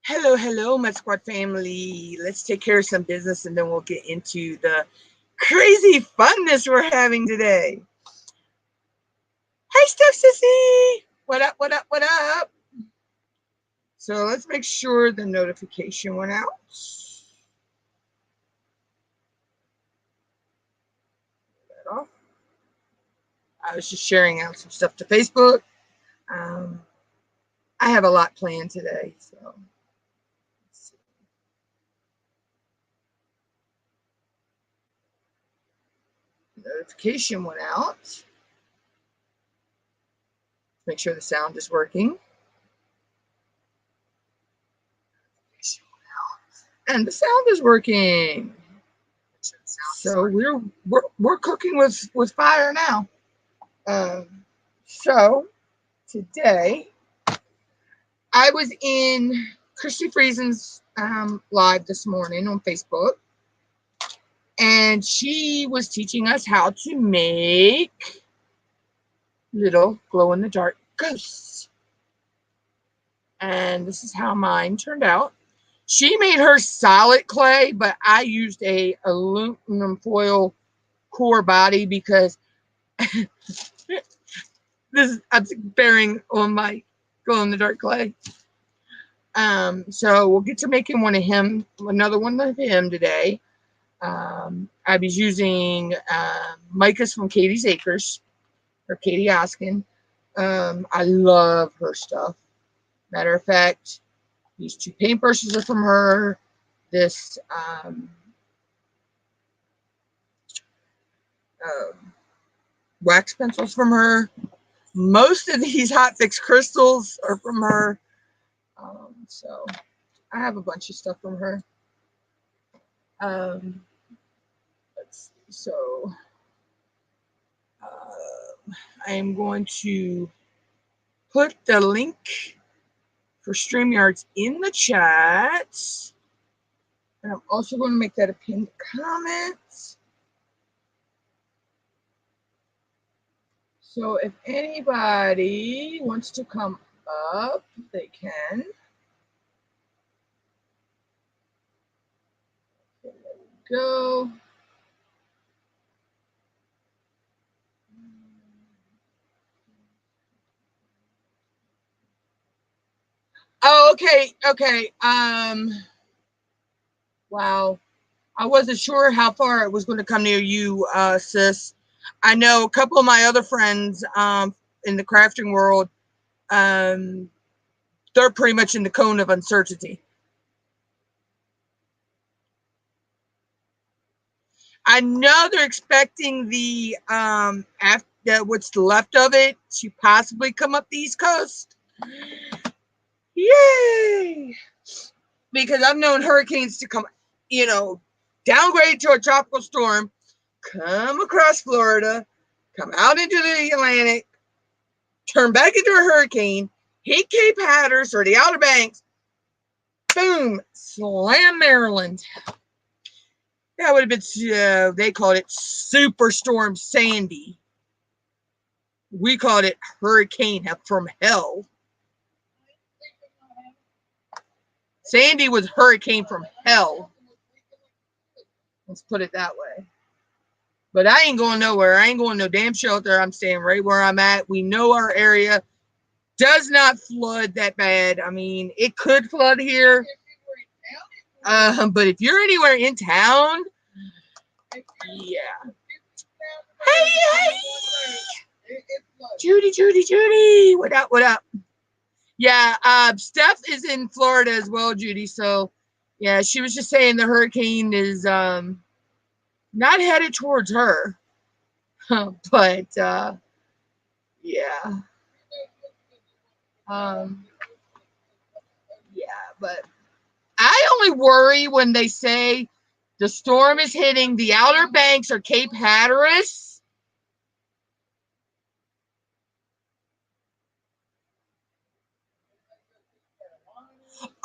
Hello, hello, Mud Squad family. Let's take care of some business and then we'll get into the crazy funness we're having today. Hey, Steph Sissy. What up, what up, what up? So let's make sure the notification went out. That off. I was just sharing out some stuff to Facebook. I have a lot planned today, so let's see. Notification went out. Make sure the sound is working. And the sound is working. So we're cooking with fire now. So today I was in Christy Friesen's live this morning on Facebook, and she was teaching us how to make little glow-in-the-dark ghosts. And this is how mine turned out. She made her solid clay, but I used a aluminum foil core body because I'm bearing on my glow-in-the-dark clay. So we'll get to making another one of him today. I was using Micah's from Katie's Acres, or Katie Oskin. I love her stuff. Matter of fact, these two paintbrushes are from her. This wax pencils from her. Most of these hot fix crystals are from her. So I have a bunch of stuff from her. Let's see. So I am going to put the link for StreamYards in the chat. And I'm also going to make that a pinned comment. So if anybody wants to come up, they can. Okay, there we go. Oh, okay. Wow. I wasn't sure how far it was going to come near you, sis. I know a couple of my other friends in the crafting world, they're pretty much in the cone of uncertainty. I know they're expecting the what's left of it to possibly come up the East Coast. Yay! Because I've known hurricanes to come, downgrade to a tropical storm, come across Florida, come out into the Atlantic, turn back into a hurricane, hit Cape Hatteras or the Outer Banks, boom, slam Maryland. That would have been, they called it Superstorm Sandy. We called it Hurricane from Hell. Sandy was Hurricane from Hell. Let's put it that way. But I ain't going nowhere. I ain't going no damn shelter. I'm staying right where I'm at. We know our area does not flood that bad. I mean, it could flood here. But if you're anywhere in town, yeah. Hey! Judy. What up? Yeah, Steph is in Florida as well, Judy. So, yeah, she was just saying the hurricane is not headed towards her. But, yeah. Yeah, but I only worry when they say the storm is hitting the Outer Banks or Cape Hatteras.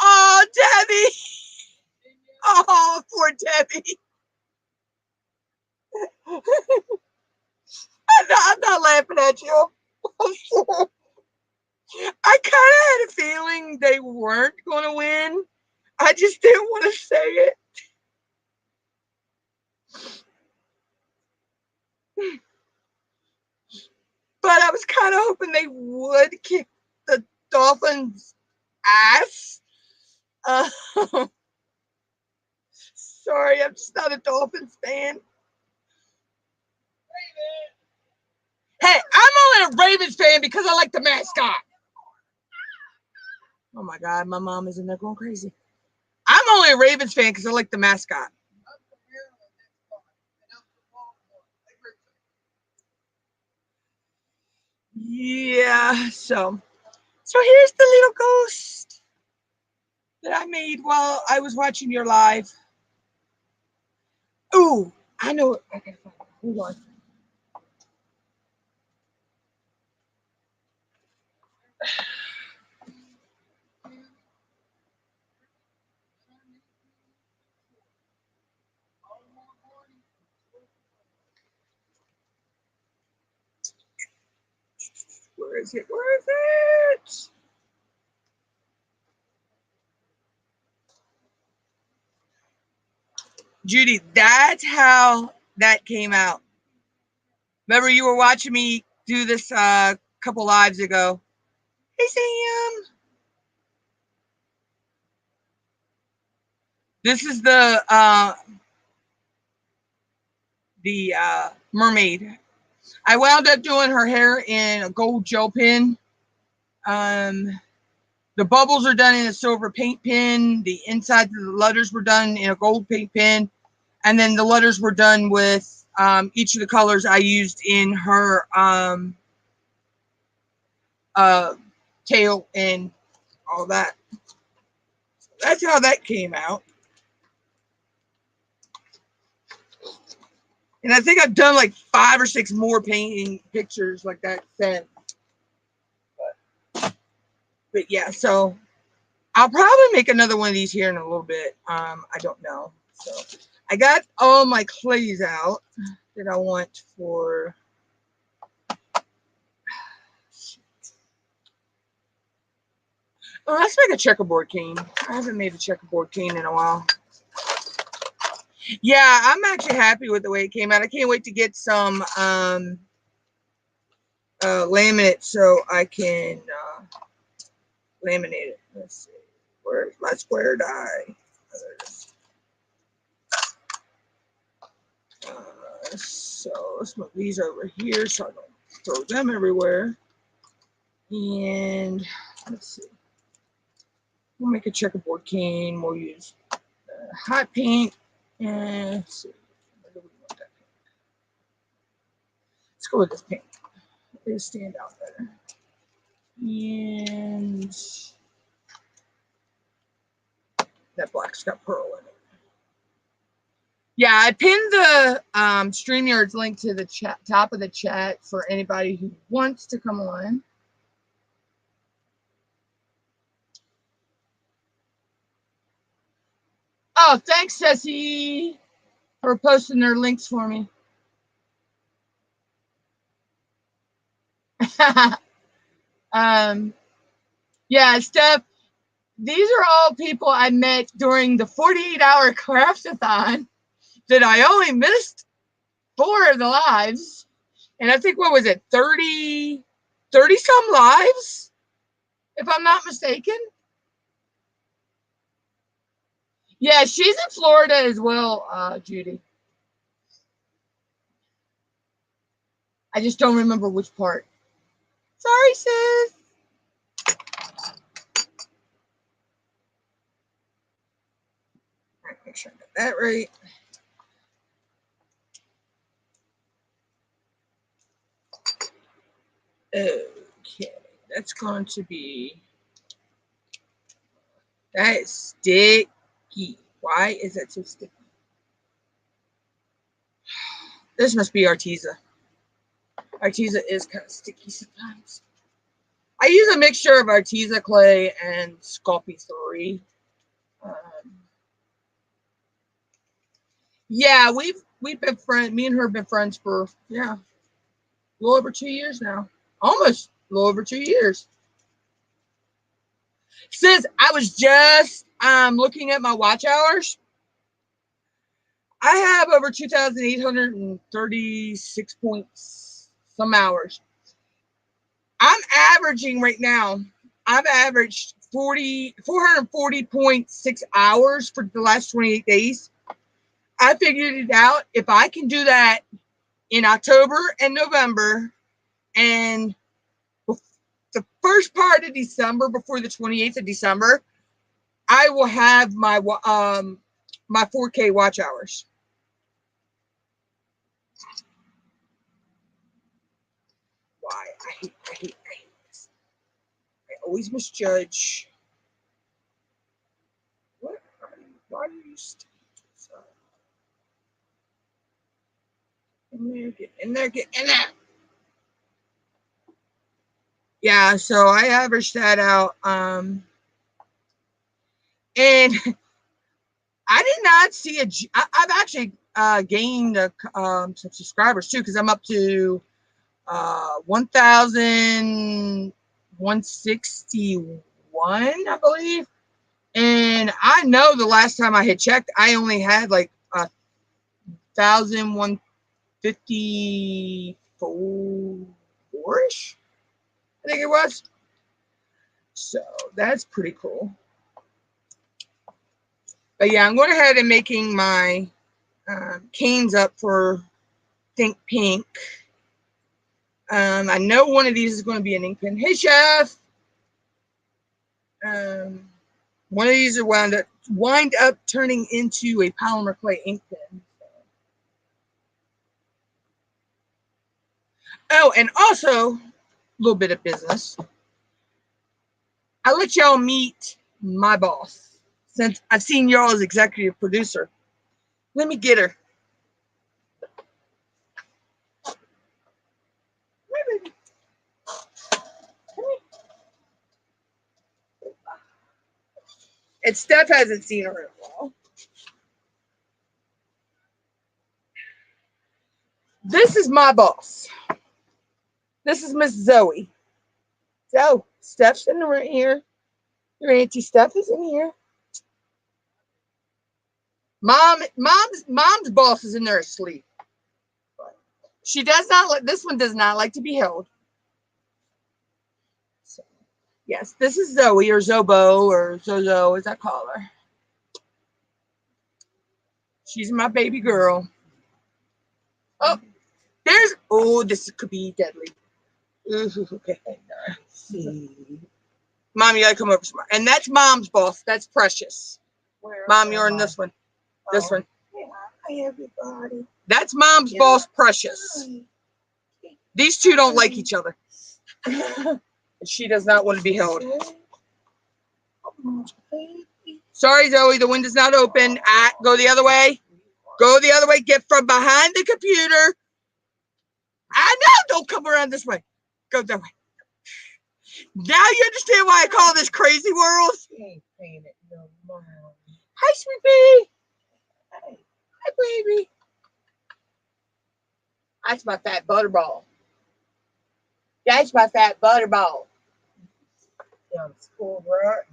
Oh, Debbie. Oh, poor Debbie. I'm not laughing at you. I kind of had a feeling they weren't going to win. I just didn't want to say it. But I was kind of hoping they would kick the Dolphins' ass. Sorry, I'm just not a Dolphins fan. Hey, I'm only a Ravens fan because I like the mascot. Oh my God, my mom is in there going crazy. I'm only a Ravens fan because I like the mascot. Yeah, so here's the little ghost that I made while I was watching your live. Ooh, I know it. I gotta find it. Hold on. Where is it? Where is it? Judy, that's how that came out. Remember, you were watching me do this a couple lives ago. Hey, Sam. This is the mermaid. I wound up doing her hair in a gold gel pen. The bubbles are done in a silver paint pen. The inside of the letters were done in a gold paint pen. And then the letters were done with each of the colors I used in her tail and all that. That's how that came out. And I think I've done like 5 or 6 more painting pictures like that since. But yeah, so I'll probably make another one of these here in a little bit. I don't know. So I got all my clays out that I want for. Oh, let's make a checkerboard cane. I haven't made a checkerboard cane in a while. Yeah, I'm actually happy with the way it came out. I can't wait to get some laminate so I can laminate it. Let's see. Where's my square die? So let's move these over here so I don't throw them everywhere. And let's see. We'll make a checkerboard cane. We'll use hot paint. And let's see. Where do we want that paint? Let's go with this paint. It'll stand out better. And that black's got pearl in it. Yeah, I pinned the StreamYard's link to the top of the chat for anybody who wants to come on. Oh, thanks, Ceci, for posting their links for me. Yeah, Steph, these are all people I met during the 48-hour craftathon that I only missed 4 of the lives. And I think, what was it, 30 some lives, if I'm not mistaken? Yeah, she's in Florida as well, Judy. I just don't remember which part. Sorry, sis. Make sure I got that right. Okay, that's going to be. That is sticky. Why is that so sticky? This must be Arteza. Arteza is kind of sticky sometimes. I use a mixture of Arteza clay and Sculpey 3. Yeah, we've been friends. Me and her have been friends for a little over 2 years now. Almost a little over 2 years. Since I was just looking at my watch hours, I have over 2,836 points, some hours. I'm averaging right now, I've averaged 440.6 hours for the last 28 days. I figured it out. If I can do that in October and November and the first part of December, before the 28th of December, I will have my my 4K watch hours. Why? I hate this. I always misjudge. What are you? Why are you staying in there? Get in there. Get in there. Yeah, so I averaged that out. And I did not see I've actually gained some subscribers too, because I'm up to 1,161, I believe. And I know the last time I had checked, I only had like 1,154-ish, I think it was. So that's pretty cool. But yeah, I'm going ahead and making my canes up for Think Pink. I know one of these is going to be an ink pen. Hey, Chef. One of these are wind up turning into a polymer clay ink pen. Oh, and also, a little bit of business. I'll let y'all meet my boss, since I've seen y'all as executive producer. Let me get her. And Steph hasn't seen her in a while. This is my boss. This is Miss Zoe. So, Steph's in right here. Your Auntie Steph is in here. Mom's boss is in there asleep. She does not. This one does not like to be held. So, yes, this is Zoe, or Zobo, or Zozo, as I call her. She's my baby girl. Oh, this could be deadly. Ooh, okay. Mom, you gotta come over tomorrow. And that's Mom's boss. That's Precious. Mom, you're in this one. This one. Hi, everybody. That's Mom's boss, Precious. These two don't like each other. She does not want to be held. Sorry, Zoe, the window's not open. Go the other way. Go the other way. Get from behind the computer. I know. Don't come around this way. Go that way. Now you understand why I call this Crazy World? Hi, sweet baby. Hi, baby. That's my fat butterball. That's my fat butterball.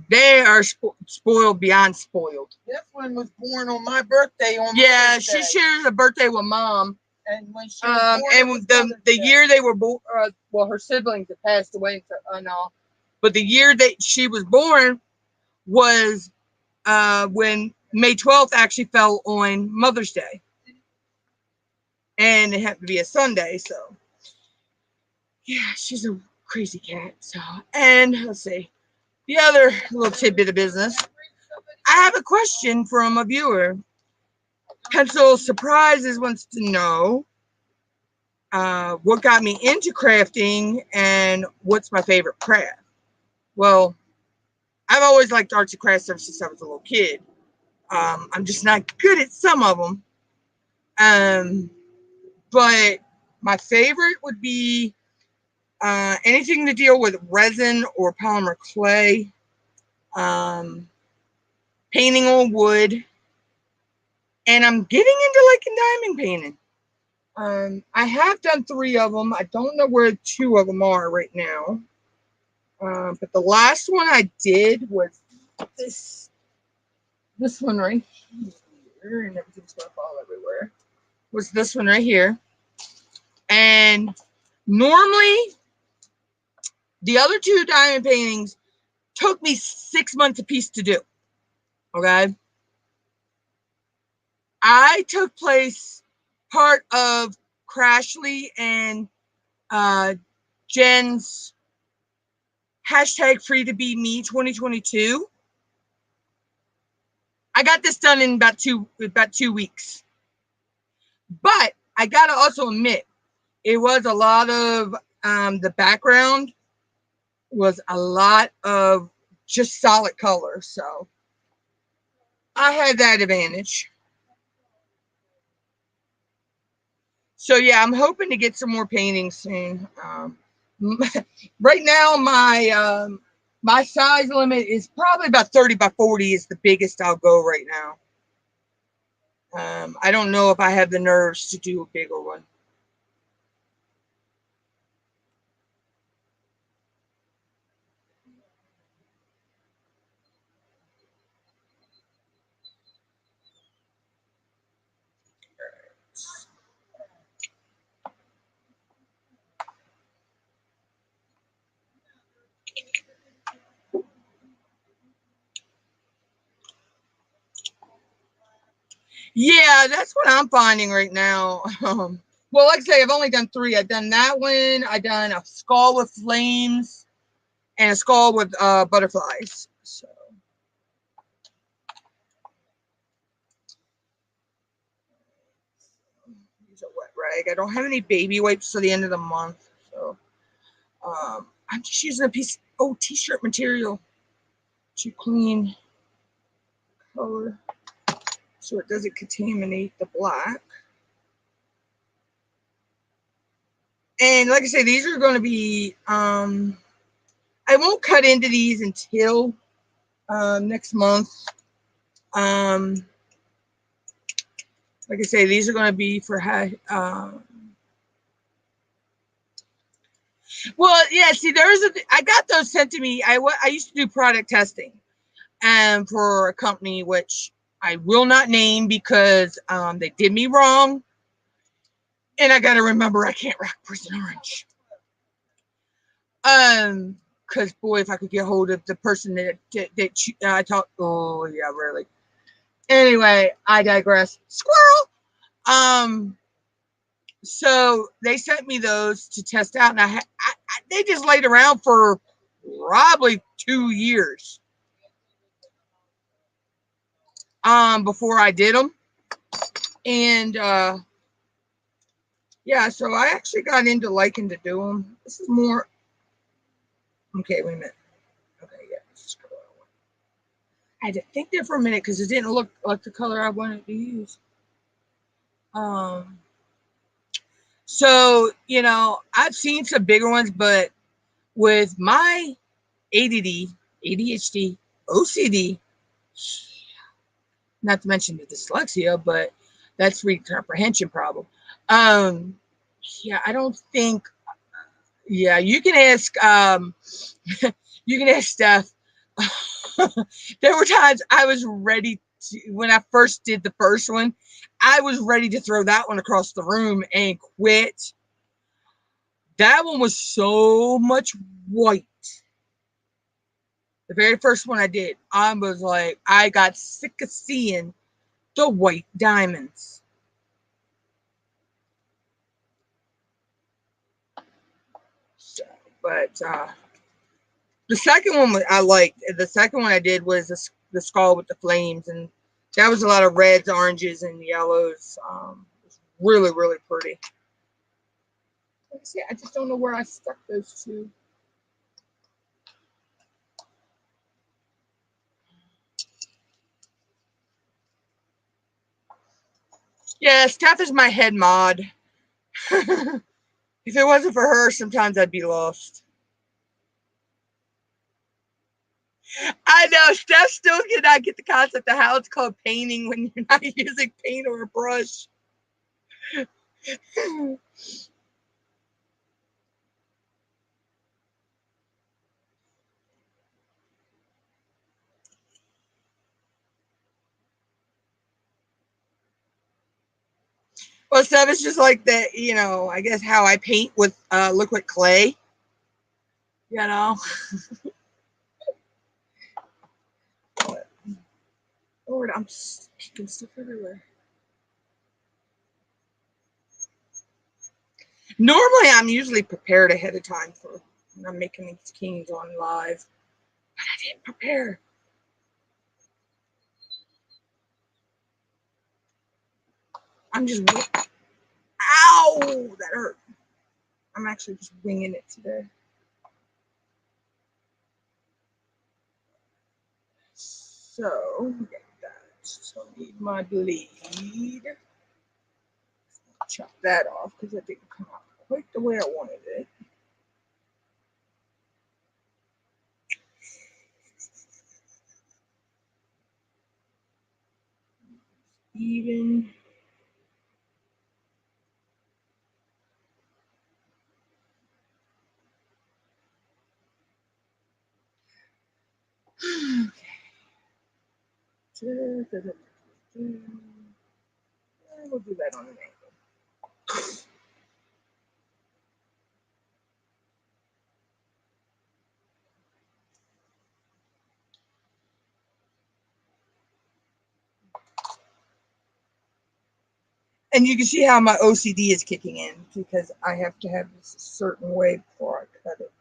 They are spoiled beyond spoiled. This one was born on my birthday. She shares a birthday with Mom. And when she was born, the year they were born, well, her siblings had passed away and all, but the year that she was born was when May 12th actually fell on Mother's Day, and it happened to be a Sunday. So yeah, she's a crazy cat. So, and let's see, the other little tidbit of business. I have a question from a viewer. Pencil Surprises wants to know what got me into crafting and what's my favorite craft. Well, I've always liked arts and crafts ever since I was a little kid. I'm just not good at some of them. But my favorite would be anything to deal with resin or polymer clay, painting on wood, and I'm getting into like diamond painting. I have done 3 of them. I don't know where 2 of them are right now. But the last one I did was this one right here, and everything's gonna fall everywhere. Was this one right here. And normally the other two diamond paintings took me 6 months apiece to do. Okay. I took part of Crashly and Jen's hashtag free to be me 2022. I got this done in about two weeks. But I gotta also admit, it was a lot of the background was a lot of just solid color, so I had that advantage. So yeah, I'm hoping to get some more paintings soon. Right now, my size limit is probably about 30 by 40 is the biggest I'll go right now. I don't know if I have the nerves to do a bigger one. Yeah, that's what I'm finding right now. Well, like I say, I've only done 3. I've done that one. I've done a skull with flames and a skull with butterflies. So use a wet rag. I don't have any baby wipes till the end of the month, so I'm just using a piece of t-shirt material to clean color so it doesn't contaminate the black. And like I say, these are going to be I won't cut into these until next month. Like I say, these are going to be for well, yeah. See, I got those sent to me. I used to do product testing, for a company which I will not name because they did me wrong, and I got to remember I can't rock prison orange. Because boy, if I could get hold of the person that I talked, oh yeah, really. Anyway, I digress. Squirrel. So they sent me those to test out, and they just laid around for probably 2 years before I did them. And yeah, so I actually got into liking to do them. This is more okay. Wait a minute. Okay, yeah, this is color I want. I had to think there for a minute because it didn't look like the color I wanted to use. So you know, I've seen some bigger ones, but with my ADD, ADHD, OCD, not to mention the dyslexia, but that's read comprehension problem. Yeah, I don't think. Yeah, you can ask. You can ask Steph. There were times I was ready to, when I first did the first one, I was ready to throw that one across the room and quit. That one was so much white. The very first one I did, I was like, I got sick of seeing the white diamonds. So, but the second one I liked. The second one I did was the skull with the flames, and that was a lot of reds, oranges, and yellows. It was really, really pretty. Let's see, I just don't know where I stuck those two. Yeah, Steph is my head mod. If it wasn't for her, sometimes I'd be lost. I know, Steph still cannot get the concept of how it's called painting when you're not using paint or a brush. Well, stuff is just like that, you know, I guess how I paint with liquid clay, you know. But, Lord, I'm kicking stuff everywhere. Normally, I'm usually prepared ahead of time for when I'm making these kings on live, but I didn't prepare. I'm just, ow, that hurt. I'm actually just winging it today. So, get that. So, I need my bleed. Chop that off because it didn't come out quite the way I wanted it. Even. Okay. We'll do that on an angle. And you can see how my OCD is kicking in because I have to have this a certain way before I cut it.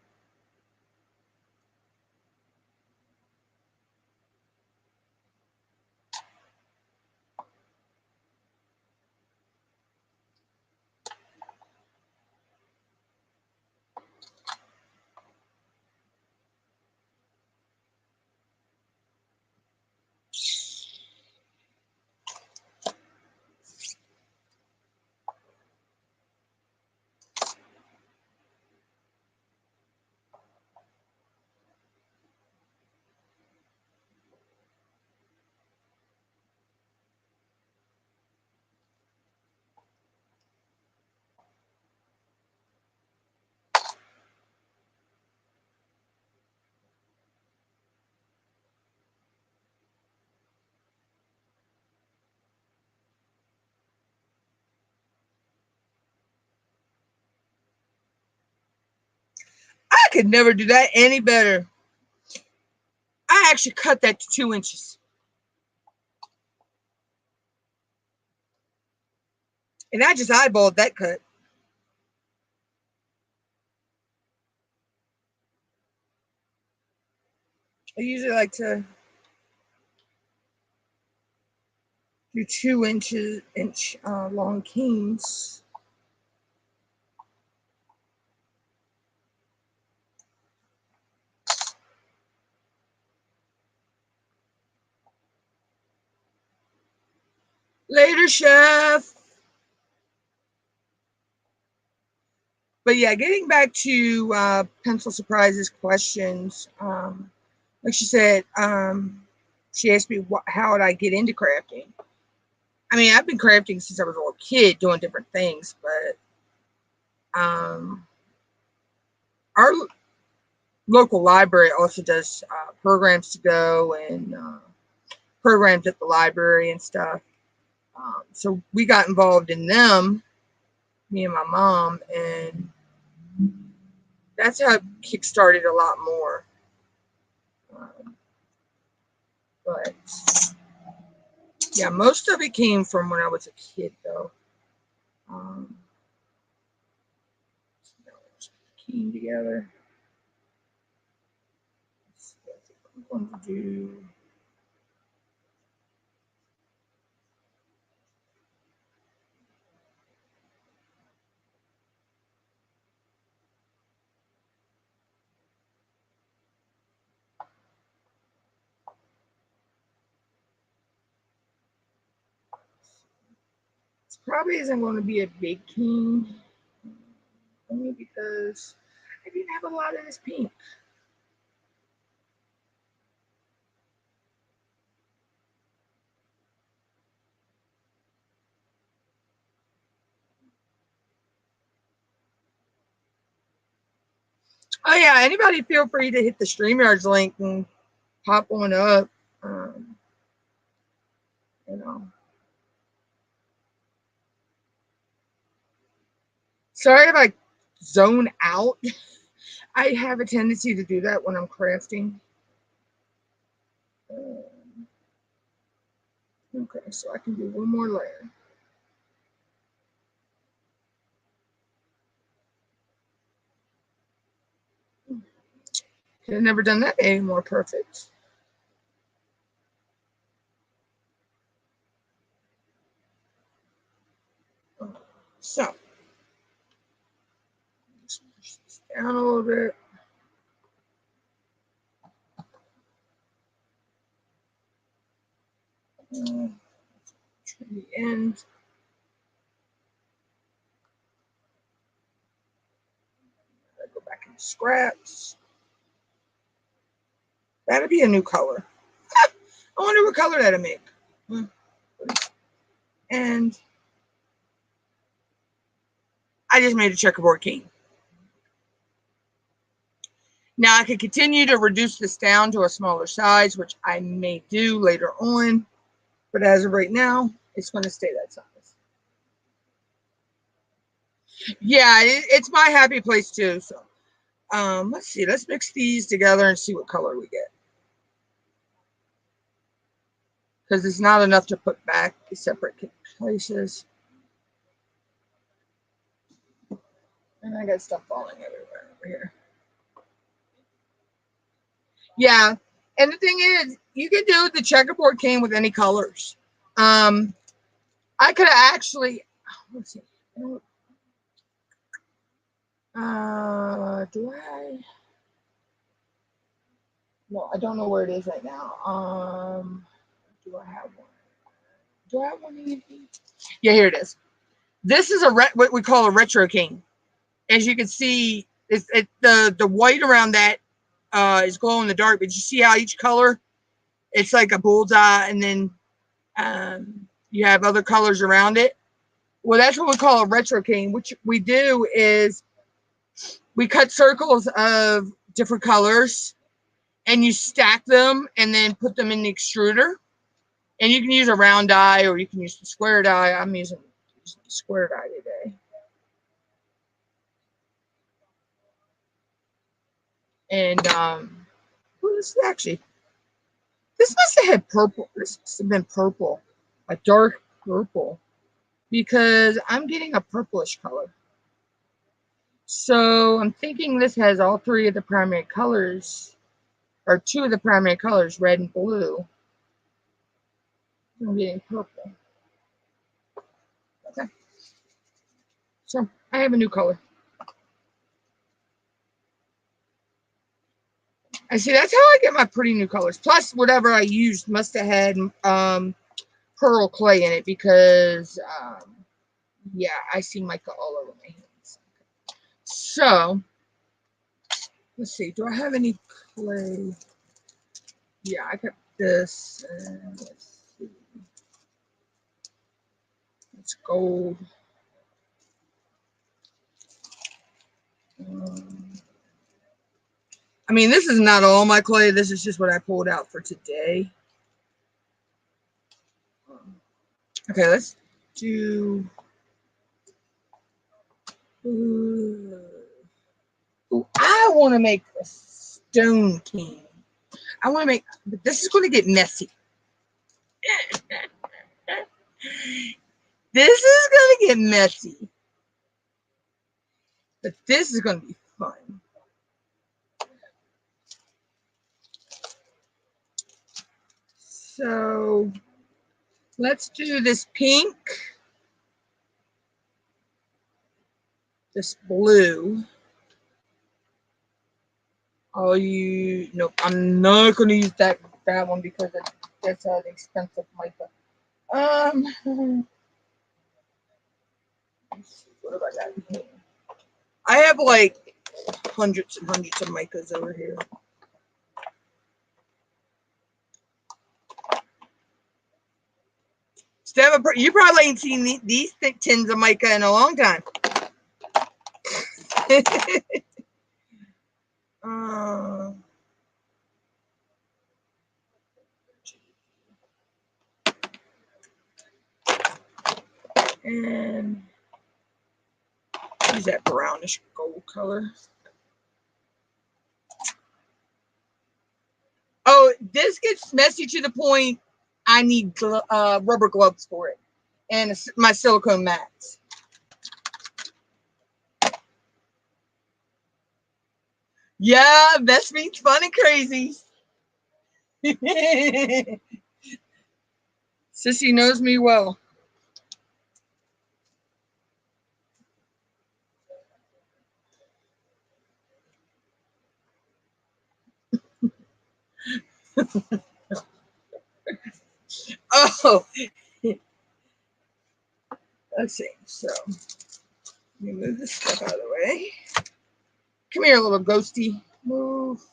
I could never do that any better. I actually cut that to 2 inches. And I just eyeballed that cut. I usually like to do 2 inch long kings. Later, chef. But yeah, getting back to Pencil Surprises questions, like she said, she asked me how would I get into crafting. I mean, I've been crafting since I was a little kid, doing different things, but our local library also does programs to go and programs at the library and stuff. So we got involved in them, me and my mom, and that's how it kick-started a lot more. But yeah, most of it came from when I was a kid, though. Keying together. I'm going to do. This probably isn't going to be a big king, only because I didn't have a lot of this pink. Oh yeah, anybody feel free to hit the StreamYards link and pop on up. You know. Sorry if I zone out. I have a tendency to do that when I'm crafting. Okay, so I can do one more layer. I've never done that any more perfect. So, just push this down a little bit. Trim the end. Go back into scraps. That'd be a new color. I wonder what color that'll make. And I just made a checkerboard king. Now I can continue to reduce this down to a smaller size, which I may do later on. But as of right now, it's going to stay that size. Yeah, it's my happy place too. So let's see. Let's mix these together and see what color we get. Because it's not enough to put back in separate places. And I got stuff falling everywhere over here. Yeah. And the thing is, you can do the checkerboard king with any colors. I could have actually, let's see. Do I? No, I don't know where it is right now. Do I have one? Do I have one of these? Yeah, here it is. This is what we call a retro king. As you can see, the white around that is glow in the dark, but you see how each color, it's like a bullseye, and then you have other colors around it. Well, that's what we call a retro king. Which we do is we cut circles of different colors, and you stack them, and then put them in the extruder. And you can use a round die, or you can use the square die. I'm using the square die today. And this is actually, this must have had purple. This must have been purple, a dark purple, because I'm getting a purplish color. So I'm thinking this has all three of the primary colors, or two of the primary colors, red and blue. I'm getting purple. Okay. So I have a new color. I see, that's how I get my pretty new colors. Plus, whatever I used must have had pearl clay in it, because, yeah, I see mica all over my hands. So, let's see. Do I have any clay? Yeah, I got this. Let's see. It's gold. I mean, this is not all my clay. This is just what I pulled out for today. Okay, let's do. Ooh, I want to make a stone king. I want to make, but this is going to get messy. This is going to get messy. But this is going to be fun. So let's do this pink, this blue. Nope, I'm not going to use that one because that's an expensive mica. What have I got in here? I have like hundreds and hundreds of micas over here. Steph, you probably ain't seen these thick tins of mica in a long time. And use that brownish gold color. Oh, this gets messy to the point I need rubber gloves for it, and my silicone mats. Yeah, best means fun and crazy. Sissy knows me well. Oh, let's see. So let me move this stuff out of the way. Come here, little ghosty. Move.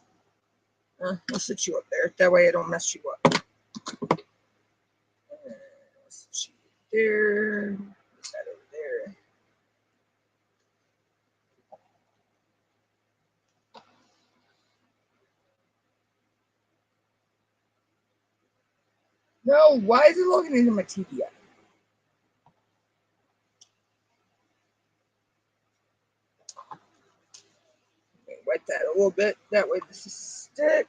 I'll sit you up there. That way I don't mess you up. Sit you there. Put that over there. No, why is it logging into my TV? Let me wet that a little bit. That way this is stick.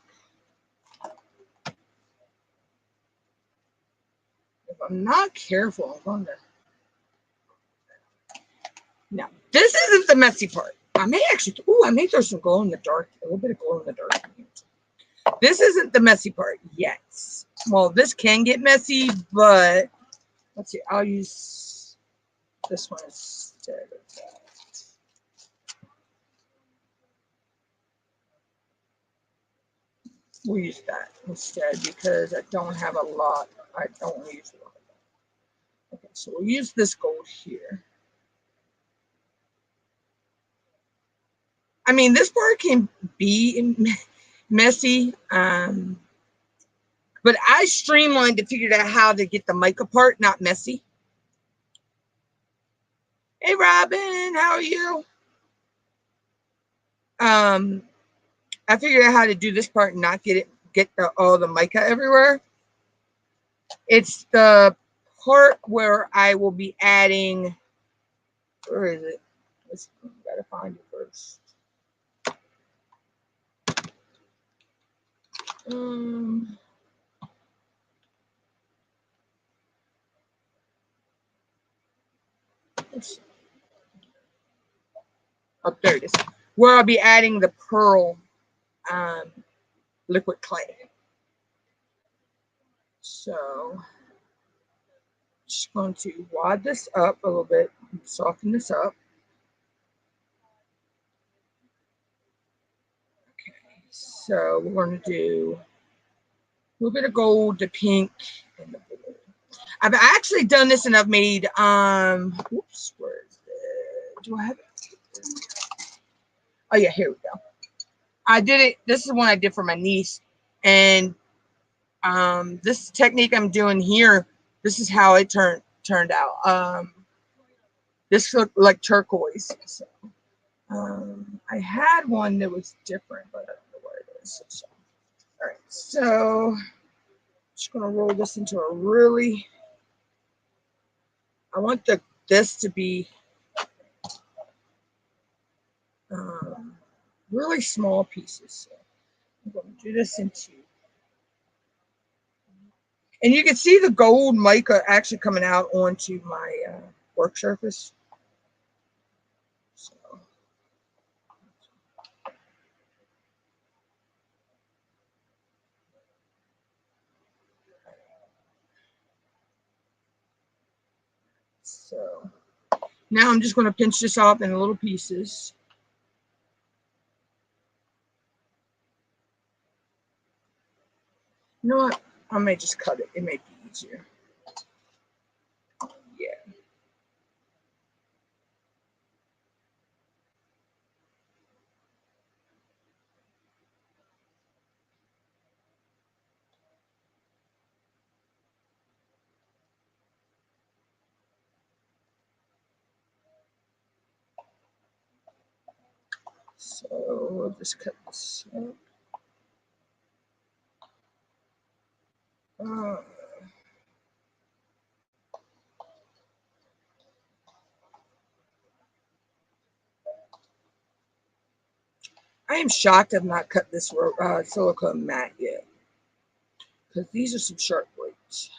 If I'm not careful, I'm going to. Now, this isn't the messy part. I may actually, I may throw some glow in the dark, a little bit of glow in the dark. This isn't the messy part yet. Well, this can get messy, but let's see. I'll use this one instead of that. We'll use that instead because I don't have a lot. I don't want to use a lot of that. Okay, so we'll use this gold here. I mean, this part can be messy, but I streamlined to figure out how to get the mica part not messy. Hey, Robin, how are you? I figured out how to do this part and not get all the mica everywhere. It's the part where I will be adding. Where is it? Gotta find it first. Oh, there it is. Where I'll be adding the pearl liquid clay. So, just going to wad this up a little bit, soften this up. Okay, so we're going to do a little bit of gold, the pink, and the blue. I've actually done this and I've made, whoops, where is it? Do I have it? Oh yeah, here we go. I did it, this is one I did for my niece, and this technique I'm doing here, this is how it turned out. This looked like turquoise. So, I had one that was different, but I don't know where it is. So, all right, so I'm just gonna roll this into a really. I want this to be really small pieces. So I'm going to do this into, and you can see the gold mica actually coming out onto my work surface. So now I'm just going to pinch this off in little pieces. You know what? I may just cut it. It may be easier. Yeah. So we'll just cut this up. I am shocked I've not cut this silicone mat yet, because these are some sharp blades.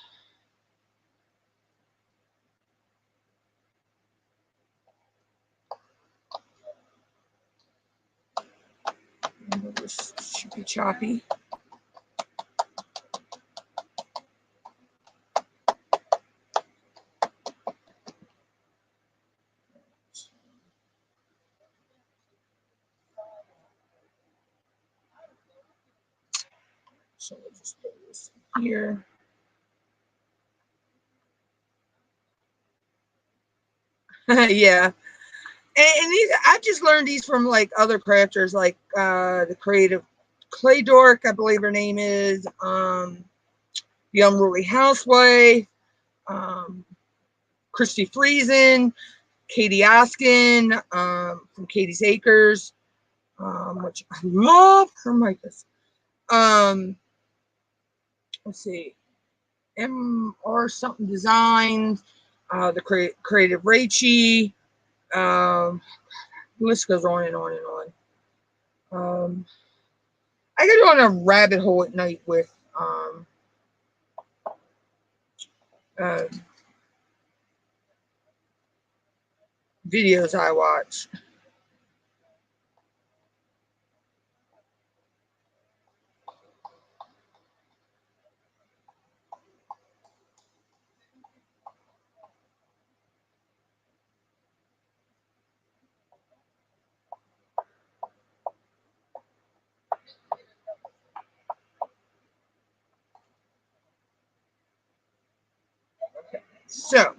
This should be choppy. So we'll just put this here. Yeah. And these, I just learned these from like other crafters, like the Creative Clay Dork, I believe her name is, the Unruly Housewife, Christy Friesen, Katie Oskin, from Katie's Acres, which I love her micas. Let's see, MR something designs, the Creative Rachie, the list goes on and on and on. I could go on a rabbit hole at night with videos I watch. So,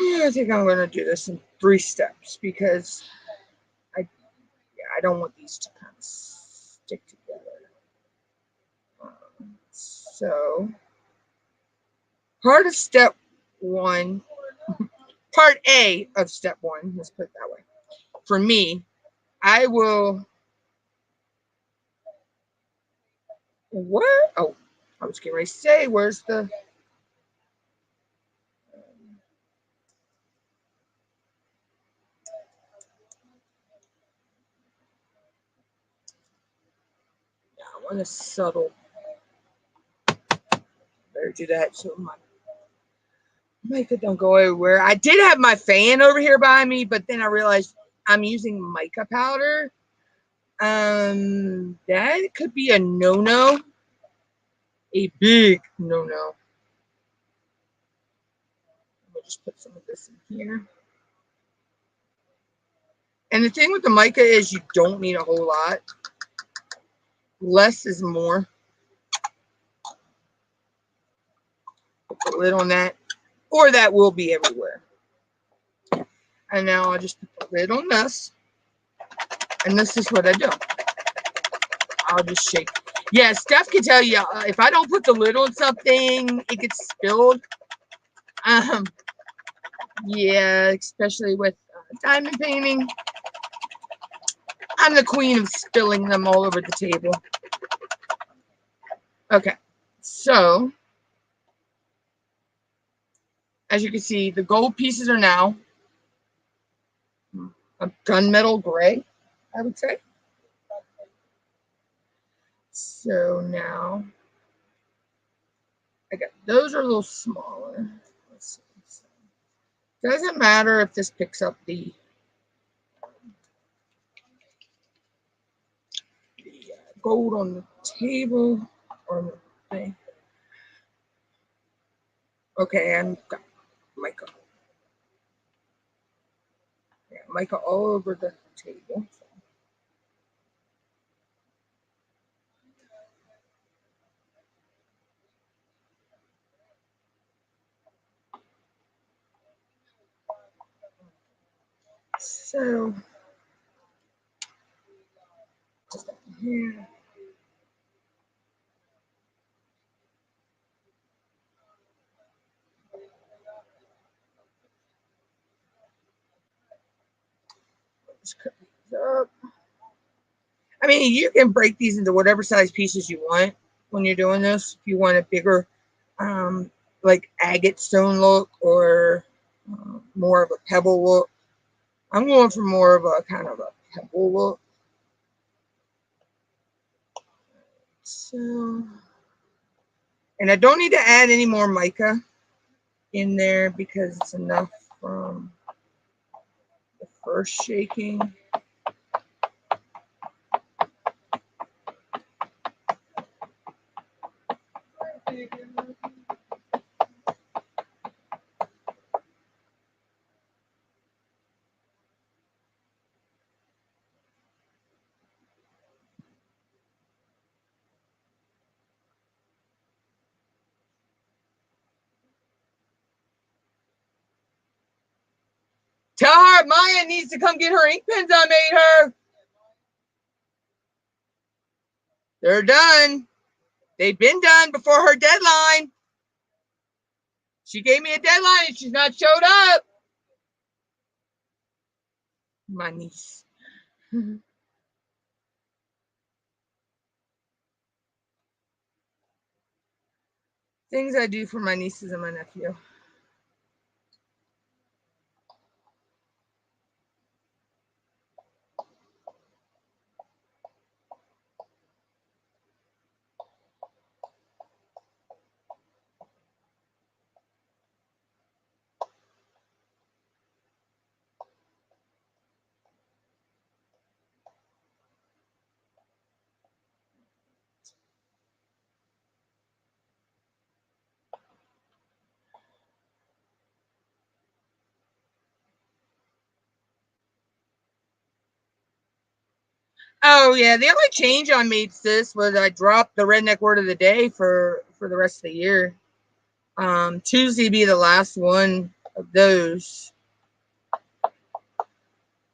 I think I'm going to do this in 3 steps, because I don't want these to kind of stick together. So, part of step 1, part A of step 1, let's put it that way. For me, I will, where? Oh, I was getting ready to say, where's the, I want a subtle, better do that so my mica don't go everywhere. I did have my fan over here by me, but then I realized I'm using mica powder. That could be a no-no, a big no-no. We'll just put some of this in here. And the thing with the mica is you don't need a whole lot. Less is more. Put the lid on that, or that will be everywhere. And now I'll just put the lid on this. And this is what I do. I'll just shake. Yeah, Steph can tell you, if I don't put the lid on something, it gets spilled. Yeah, especially with diamond painting. I'm the queen of spilling them all over the table. Okay, so as you can see, the gold pieces are now a gunmetal gray, I would say. So now I got those are a little smaller. Let's see. Doesn't matter if this picks up the gold on the table or the thing. Okay, I'm got mica. Yeah, mica all over the table. So just here. Just cut these up. I mean, you can break these into whatever size pieces you want when you're doing this. If you want a bigger, like agate stone look, or more of a pebble look. I'm going for more of a kind of a pebble. So, and I don't need to add any more mica in there because it's enough from the first shaking. Tell her Maya needs to come get her ink pens I made her. They're done. They've been done before her deadline. She gave me a deadline and she's not showed up. My niece. Things I do for my nieces and my nephew. Oh yeah, the only change I made, sis, was I dropped the redneck word of the day for the rest of the year. Tuesday be the last one of those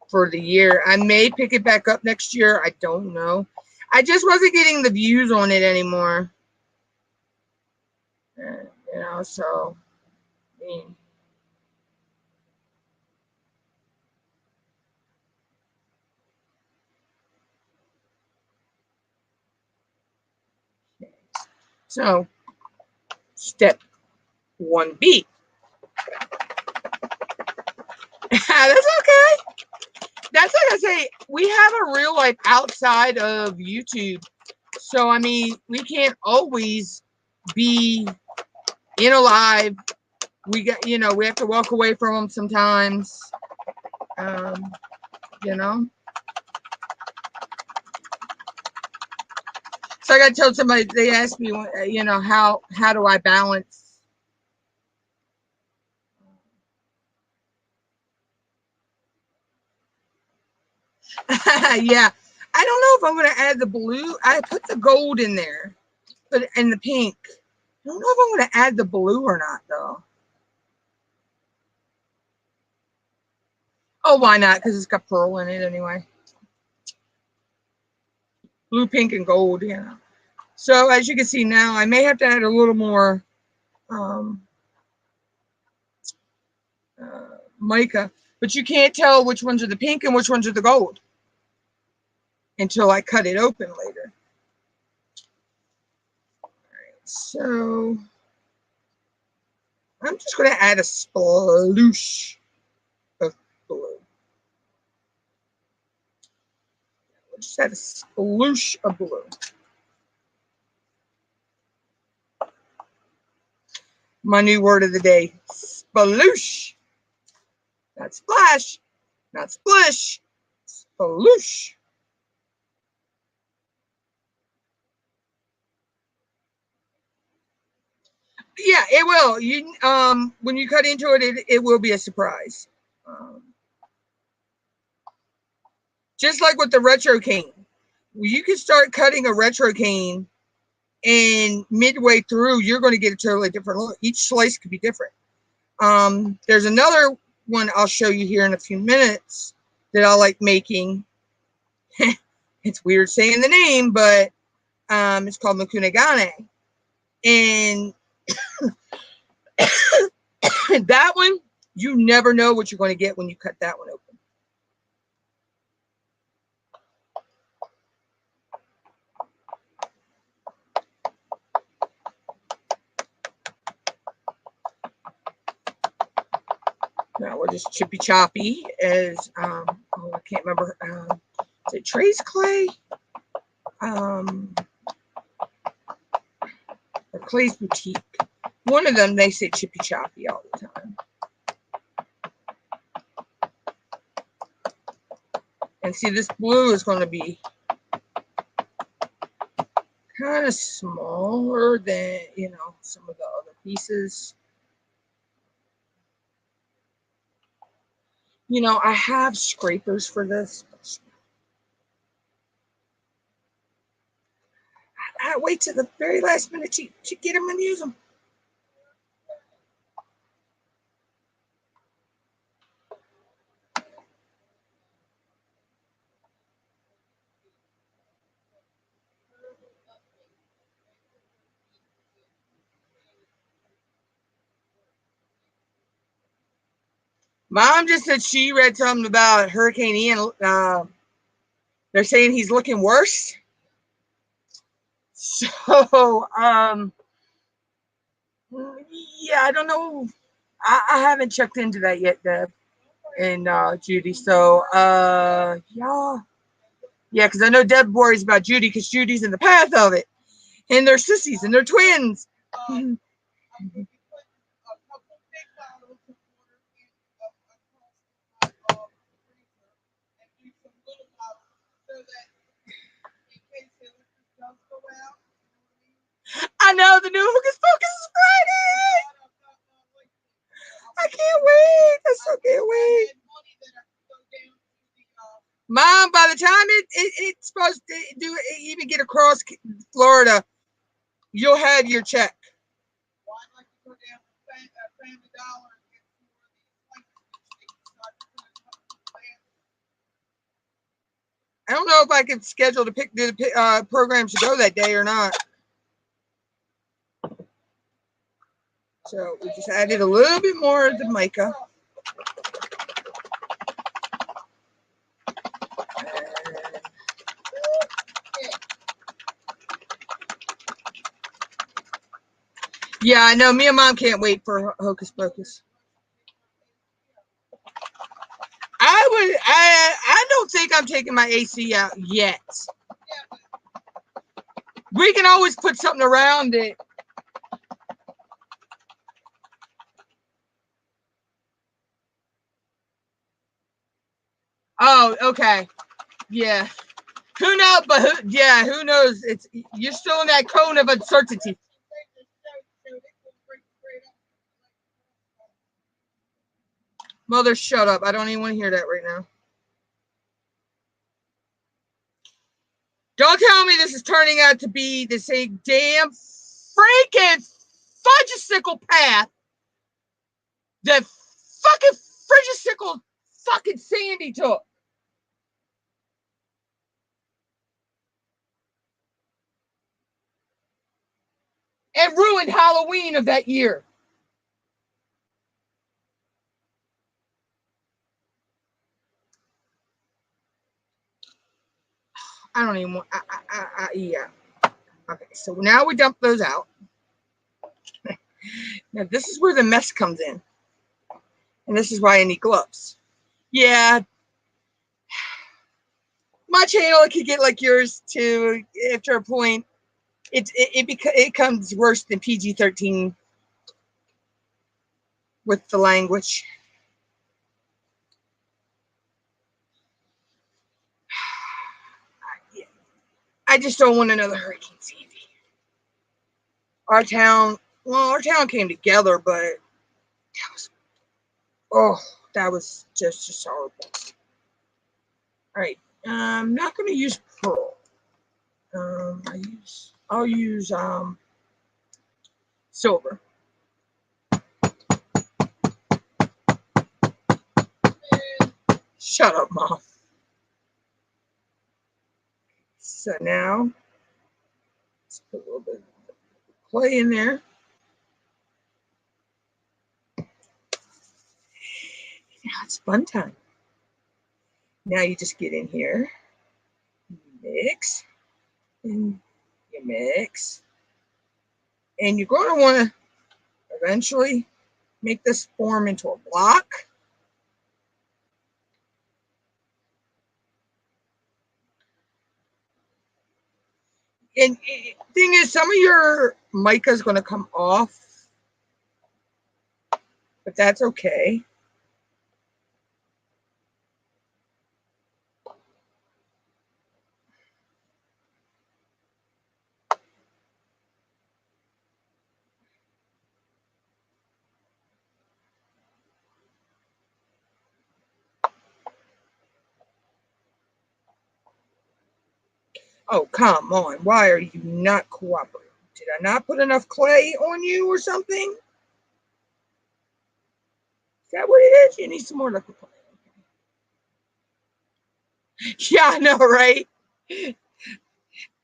for the year. I may pick it back up next year. I don't know. I just wasn't getting the views on it anymore. You know, so I mean, so step 1B. That's okay. That's like I say, we have a real life outside of YouTube. So, I mean, we can't always be in a live. We got, you know, we have to walk away from them sometimes. You know. So I got to tell somebody, they asked me, you know, how do I balance? Yeah. I don't know if I'm going to add the blue. I put the gold in there, but and the pink. I don't know if I'm going to add the blue or not, though. Oh, why not? Because it's got pearl in it anyway. Blue, pink, and gold, you know. So as you can see now, I may have to add a little more mica, but you can't tell which ones are the pink and which ones are the gold until I cut it open later. All right, so I'm just going to add a sploosh of blue. We'll just add a sploosh of blue. My new word of the day, sploosh. Not splash, not splish, sploosh. Yeah, it will. You when you cut into it, it will be a surprise. Just like with the retro cane, you can start cutting a retro cane, and midway through, you're going to get a totally different look. Each slice could be different. There's another one I'll show you here in a few minutes that I like making. It's weird saying the name, but it's called Mukunigani. And that one, you never know what you're going to get when you cut that one open. Now we'll just chippy choppy as, oh, I can't remember it Trey's Clay? Or Clay's Boutique. One of them, they say Chippy Choppy all the time. And see, this blue is going to be kind of smaller than, you know, some of the other pieces. You know, I have scrapers for this. I wait till the very last minute to get them and use them. Mom just said she read something about Hurricane Ian. They're saying he's looking worse. So, yeah, I don't know. I haven't checked into that yet, Deb and Judy. So, yeah, because I know Deb worries about Judy because Judy's in the path of it, and they're sissies and they're twins. I know the new Hocus Pocus is Friday. I can't wait. I so can't wait. Mom, by the time it's supposed to do even get across Florida, you'll have your check. I don't know if I can schedule to do the programs to go that day or not. So we just added a little bit more of the mica. Yeah, I know. Me and Mom can't wait for Hocus Pocus. I don't think I'm taking my AC out yet. We can always put something around it. Oh, okay. Yeah. Who knows? But who knows? You're still in that cone of uncertainty. Mother, shut up. I don't even want to hear that right now. Don't tell me this is turning out to be the same damn freaking fudgesicle path that fucking fudgesicle fucking Sandy took. And ruined Halloween of that year. I don't even want. Yeah. Okay, so now we dump those out. Now this is where the mess comes in, and this is why I need gloves. Yeah, my channel could get like yours too. After a point, it becomes worse than PG-13 with the language. I just don't want another Hurricane Sandy. Our town came together, but that was just horrible. All right, I'm not going to use pearl. I'll use silver. Shut up, Mom. So now let's put a little bit of clay in there. Now it's fun time. Now you just get in here, mix, and you mix. And you're going to want to eventually make this form into a block. And thing is, some of your mica is going to come off, but that's okay. Oh, come on. Why are you not cooperating? Did I not put enough clay on you or something? Is that what it is? You need some more liquid clay. Yeah, I know, right?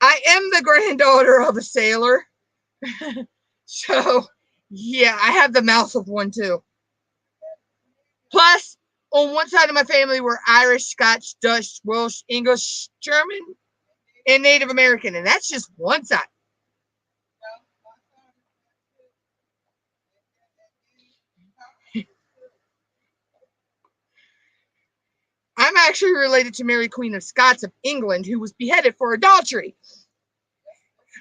I am the granddaughter of a sailor. So, yeah, I have the mouth of one too. Plus, on one side of my family, we're Irish, Scotch, Dutch, Welsh, English, German, and Native American. And that's just one side. I'm actually related to Mary Queen of Scots of England, who was beheaded for adultery.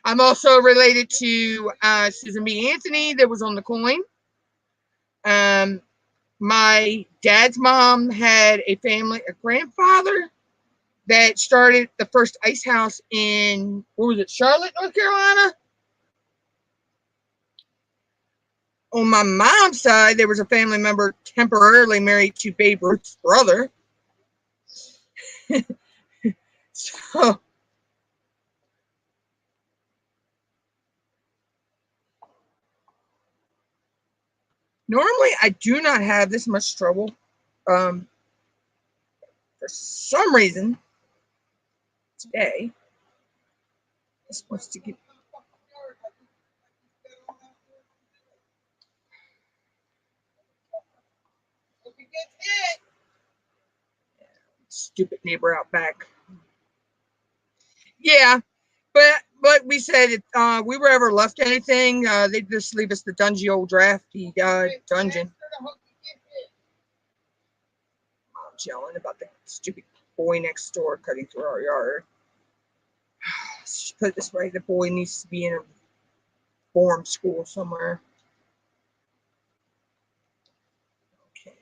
I'm also related to Susan B. Anthony that was on the coin. My dad's mom had a grandfather that started the first ice house in, what was it, Charlotte, North Carolina? On my mom's side, there was a family member temporarily married to Babe Ruth's brother. So, normally I do not have this much trouble. For some reason, today, this wants to get. Stupid neighbor out back. Yeah, but we said if we were ever left anything, they'd just leave us the dungy old drafty dungeon. Mom's yelling about the stupid boy next door cutting through our yard. She put it this way: the boy needs to be in a form school somewhere. Okay.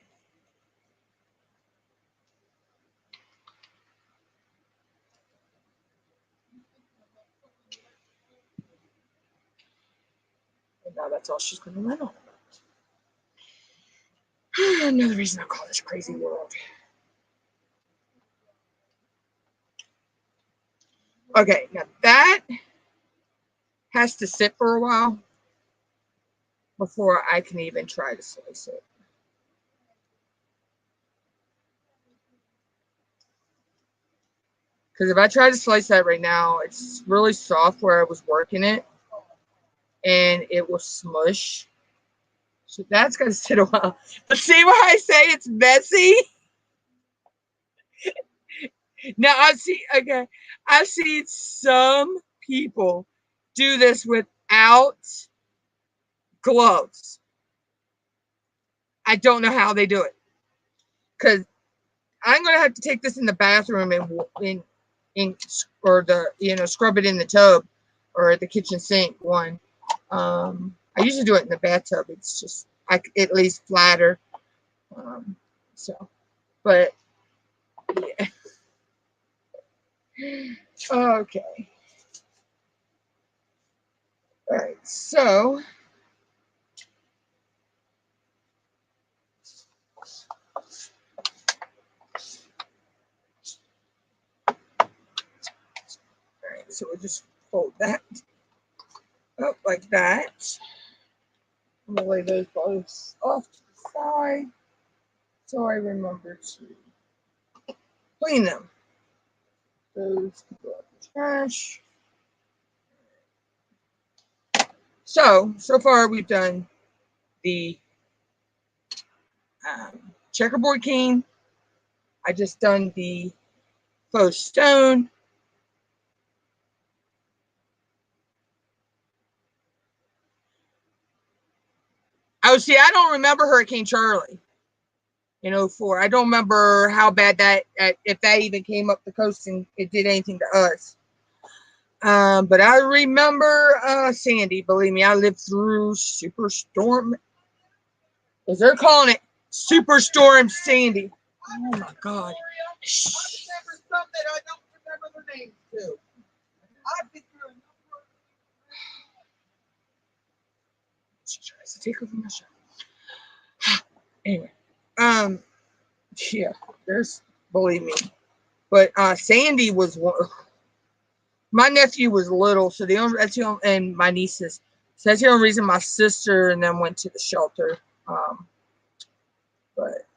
And now that's all she's going to run on about. Another reason I call this crazy world. Okay, now that has to sit for a while before I can even try to slice it. Because if I try to slice that right now, it's really soft where I was working it, and it will smush. So that's going to sit a while. But see why I say it's messy? Now I've seen some people do this without gloves. I don't know how they do it. Because I'm going to have to take this in the bathroom or scrub it in the tub or the kitchen sink one. I usually do it in the bathtub. It's just it lays flatter. But yeah. Okay. All right. So so we'll just fold that up like that. I'm gonna lay those both off to the side so I remember to clean them. Those can go out the trash. So far we've done the checkerboard cane. I just done the faux stone. Oh, see, I don't remember Hurricane Charlie in 2004. I don't remember how bad that, if that even came up the coast and it did anything to us. But I remember Sandy. Believe me, I lived through Superstorm. As they're calling it, Superstorm Sandy. Oh my God. Shh. I remember some that I don't remember the names to. I've been through a number of. She tries to take over my show. Anyway, yeah, there's, believe me. But Sandy was one. My nephew was little, so that's the only, and my nieces. So that's the only reason my sister and them went to the shelter. But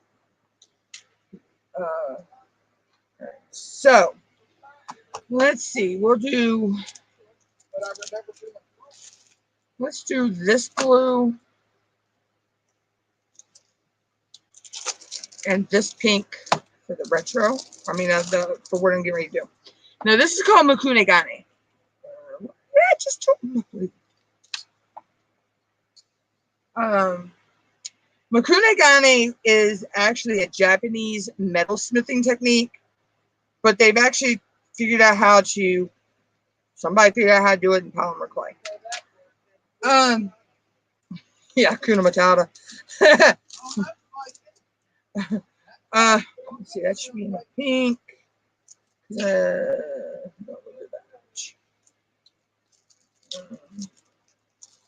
so let's see. We'll do. Let's do this blue and this pink for the retro. I mean, for what I'm getting ready to do. Now this is called Mukunigani. I just told you. Mukunigani is actually a Japanese metalsmithing technique, but they've actually figured out how to. Somebody figured out how to do it in polymer clay. Yeah, Kuna Matata. Let's see, that should be in the pink.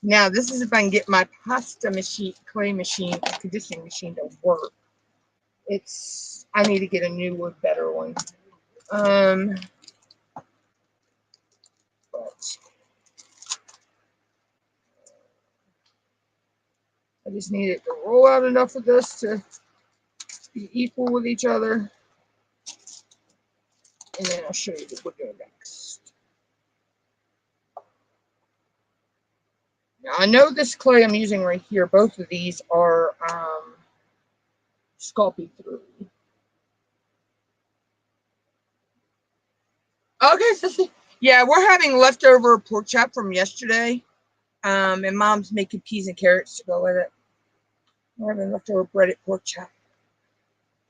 Now, this is if I can get my pasta machine, clay machine, conditioning machine to work. I need to get a new one, better one. But I just need it to roll out enough of this to be equal with each other. And then I'll show you what we're doing next. Now, I know this clay I'm using right here, both of these are Sculpey 3. Okay, so yeah, we're having leftover pork chop from yesterday. And Mom's making peas and carrots to go with it. We're having leftover breaded pork chop.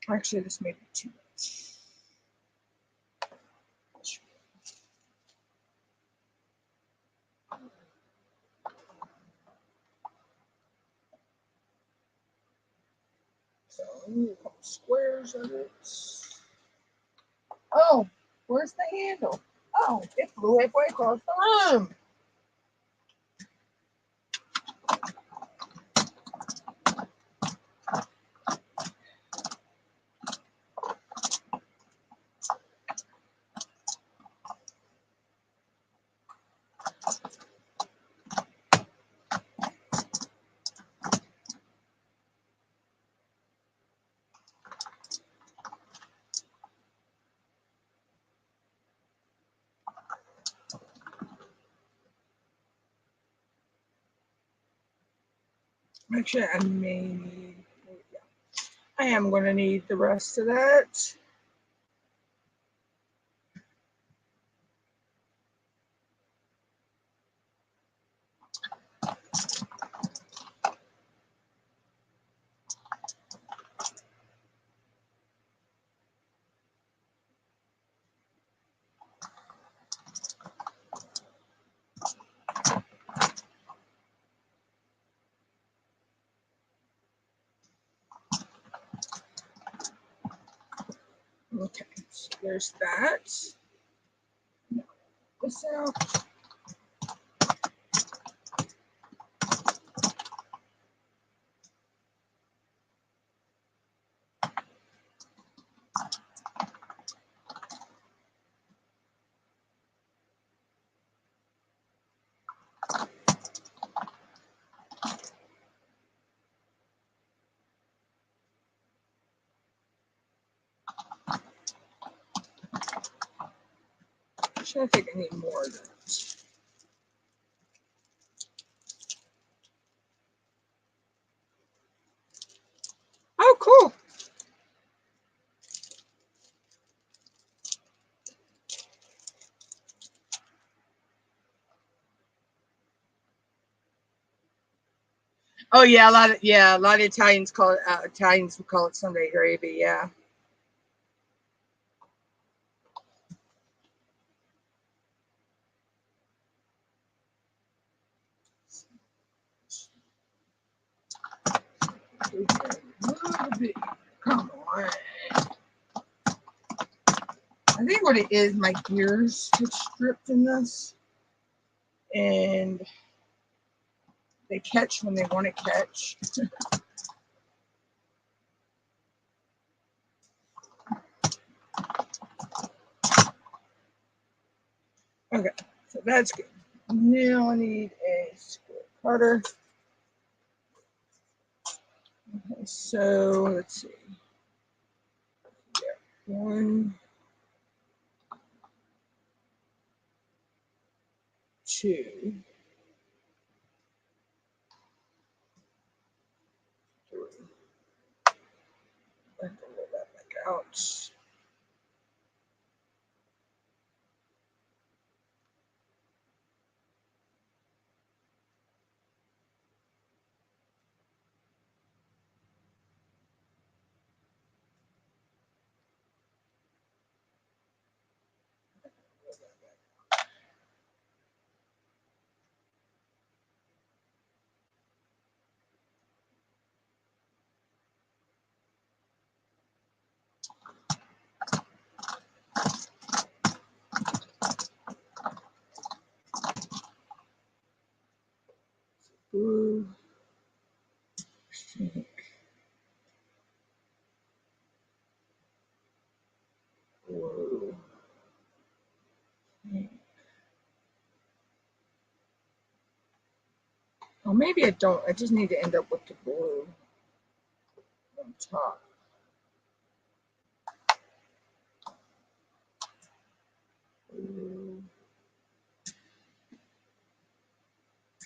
Actually, this may be too much. So, a couple squares of it. Oh, where's the handle? Oh, it flew halfway across the room. Actually, I may need, yeah, I am going to need the rest of that. Okay, so there's that. This out. Actually, I think I need more of that. Oh, cool. Oh yeah, a lot of Italians call it Italians would call it Sunday gravy. Yeah. Come on. I think what it is, my gears get stripped in this. And they catch when they want to catch. Okay, so that's good. Now I need a square cutter. Okay, so let's see. Yeah, 1, 2, 3. I have to roll that back out. Blue. Blue. Oh, maybe I don't. I just need to end up with the blue on top. Blue.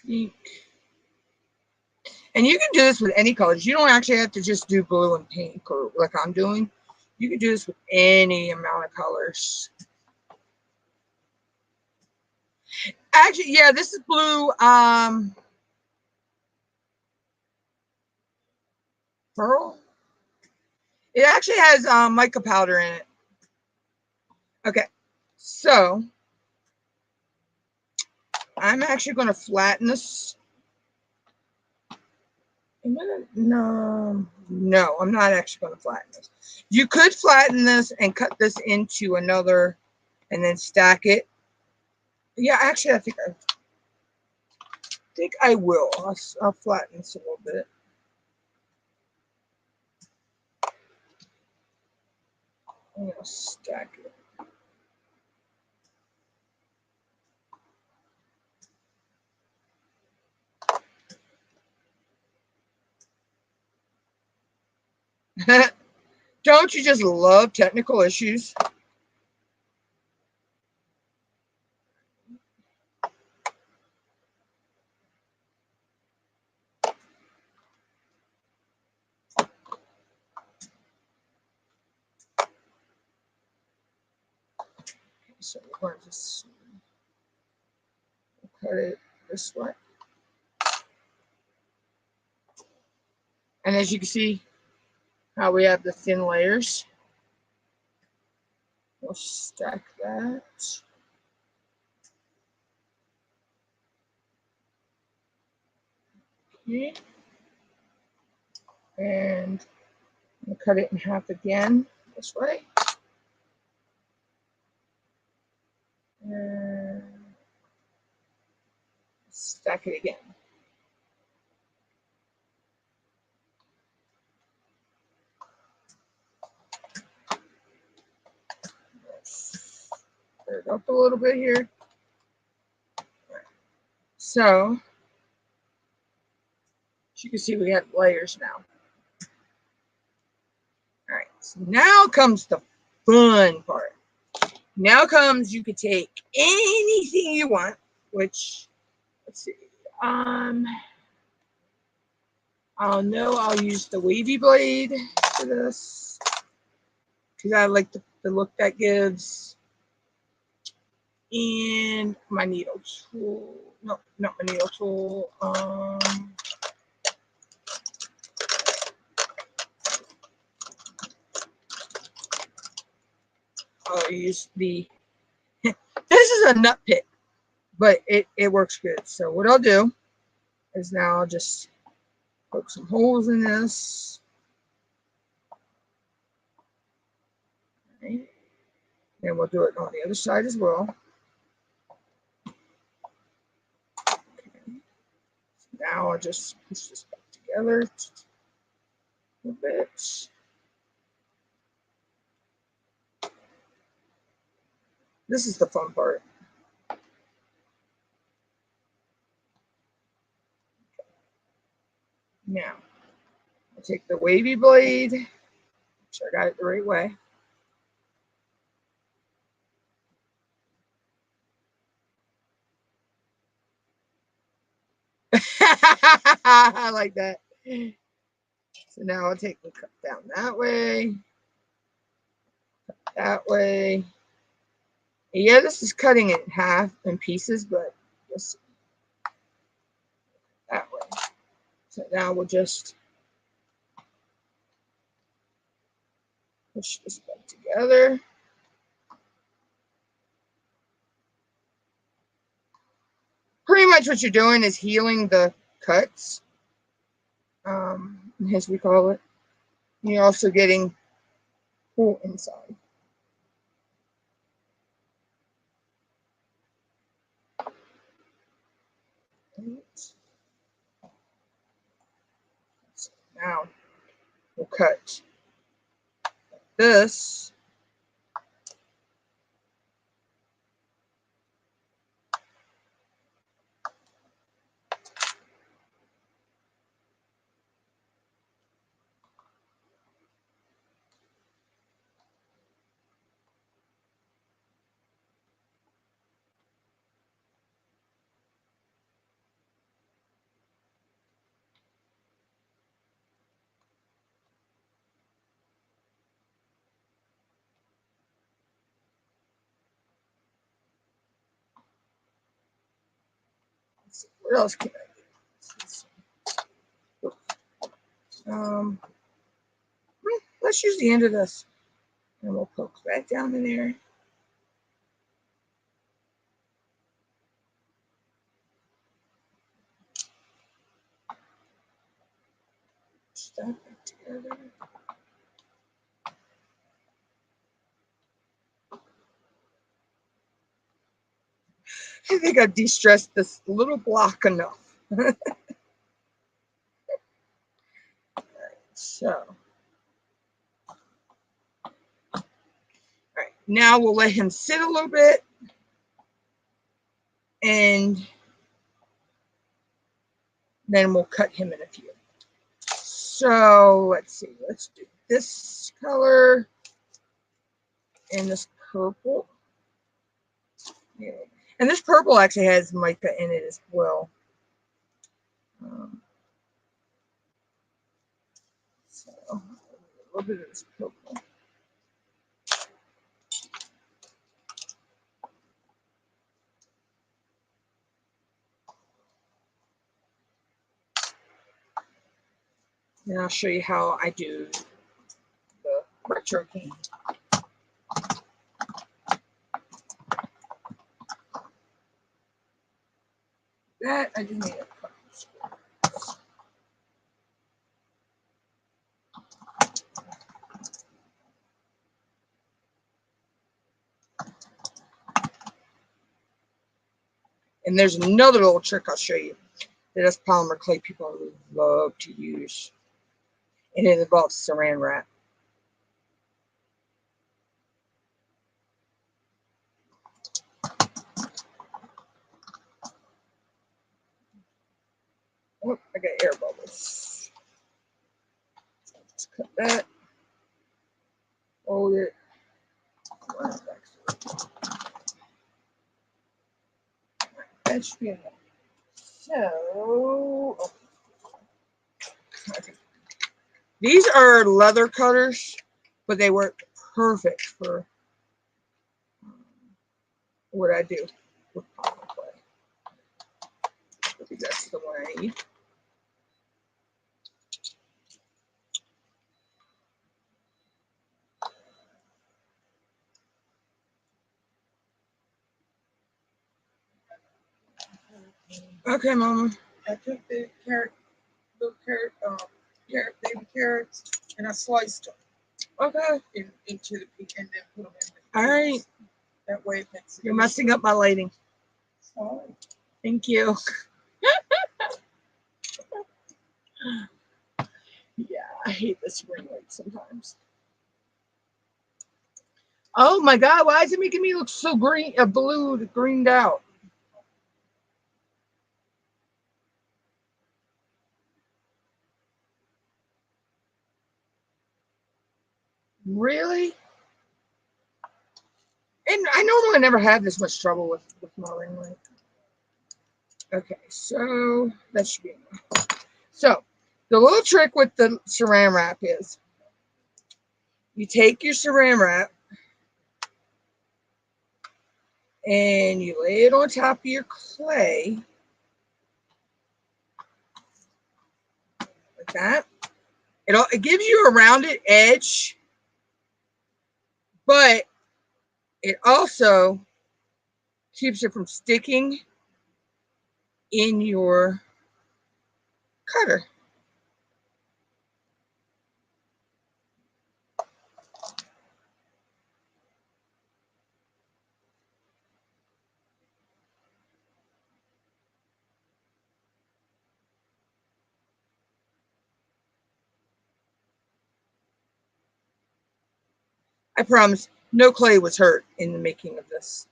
Pink. And you can do this with any colors. You don't actually have to just do blue and pink or like I'm doing. You can do this with any amount of colors. Actually, yeah, this is blue pearl. It actually has mica powder in it. Okay, so I'm actually going to flatten this. No, I'm not actually going to flatten this. You could flatten this and cut this into another and then stack it. Yeah, actually, I think I will. I'll flatten this a little bit. I'm going to stack it. Don't you just love technical issues? So we're going to just cut it this way. And as you can see, how we have the thin layers. We'll stack that. Okay. And I'm going to cut it in half again this way. And stack it again. Stir it up a little bit here. So, as you can see, we have layers now. All right, so now comes the fun part. Now comes you could take anything you want, which, let's see, I'll use the wavy blade for this because I like the look that gives. And my needle tool, no, not my needle tool, I'll use the, this is a nut pick, but it works good. So what I'll do is now I'll just Poke some holes in this. Okay. And we'll do it on the other side as well. Okay. Now I'll just push this back together a little bit. This is the fun part. Now, I'll take the wavy blade. Make sure I got it the right way. I like that. So now I'll take and cut down that way. That way. Yeah, this is cutting it in half in pieces, but just that way. So now we'll just push this back together. Pretty much what you're doing is healing the cuts, as we call it. You're also getting cool inside. So now we'll cut this. What else can I do? Let's use the end of this. And we'll poke that down in there. Push that back together. I think I've de-stressed this little block enough. So, all right, now we'll let him sit a little bit, and then we'll cut him in a few. So let's see, let's do this color and this purple. Yeah. And this purple actually has mica in it as well. So a little bit of this purple. And I'll show you how I do the retro cane. That I just made a couple squares. And there's another little trick I'll show you that us polymer clay people love to use. And it involves saran wrap. Oh, I got air bubbles. Just cut that. Hold it. That should be enough. So, okay. These are leather cutters, but they work perfect for what I do with polymer clay. I think that's the one I need. Okay, Mama. I took the carrot little baby carrots, and I sliced them. Okay. Into the pea and then put them in. All right. That way it makes it. You're messing up my lighting. Sorry. Thank you. Yeah, I hate this ring light sometimes. Oh my God, why is it making me look so green, greened out? Really? And I normally never have this much trouble with my ring light. Okay, so that should be enough. So the little trick with the saran wrap is you take your saran wrap and you lay it on top of your clay like that. It gives you a rounded edge, but it also keeps it from sticking in your cutter. I promise, no clay was hurt in the making of this.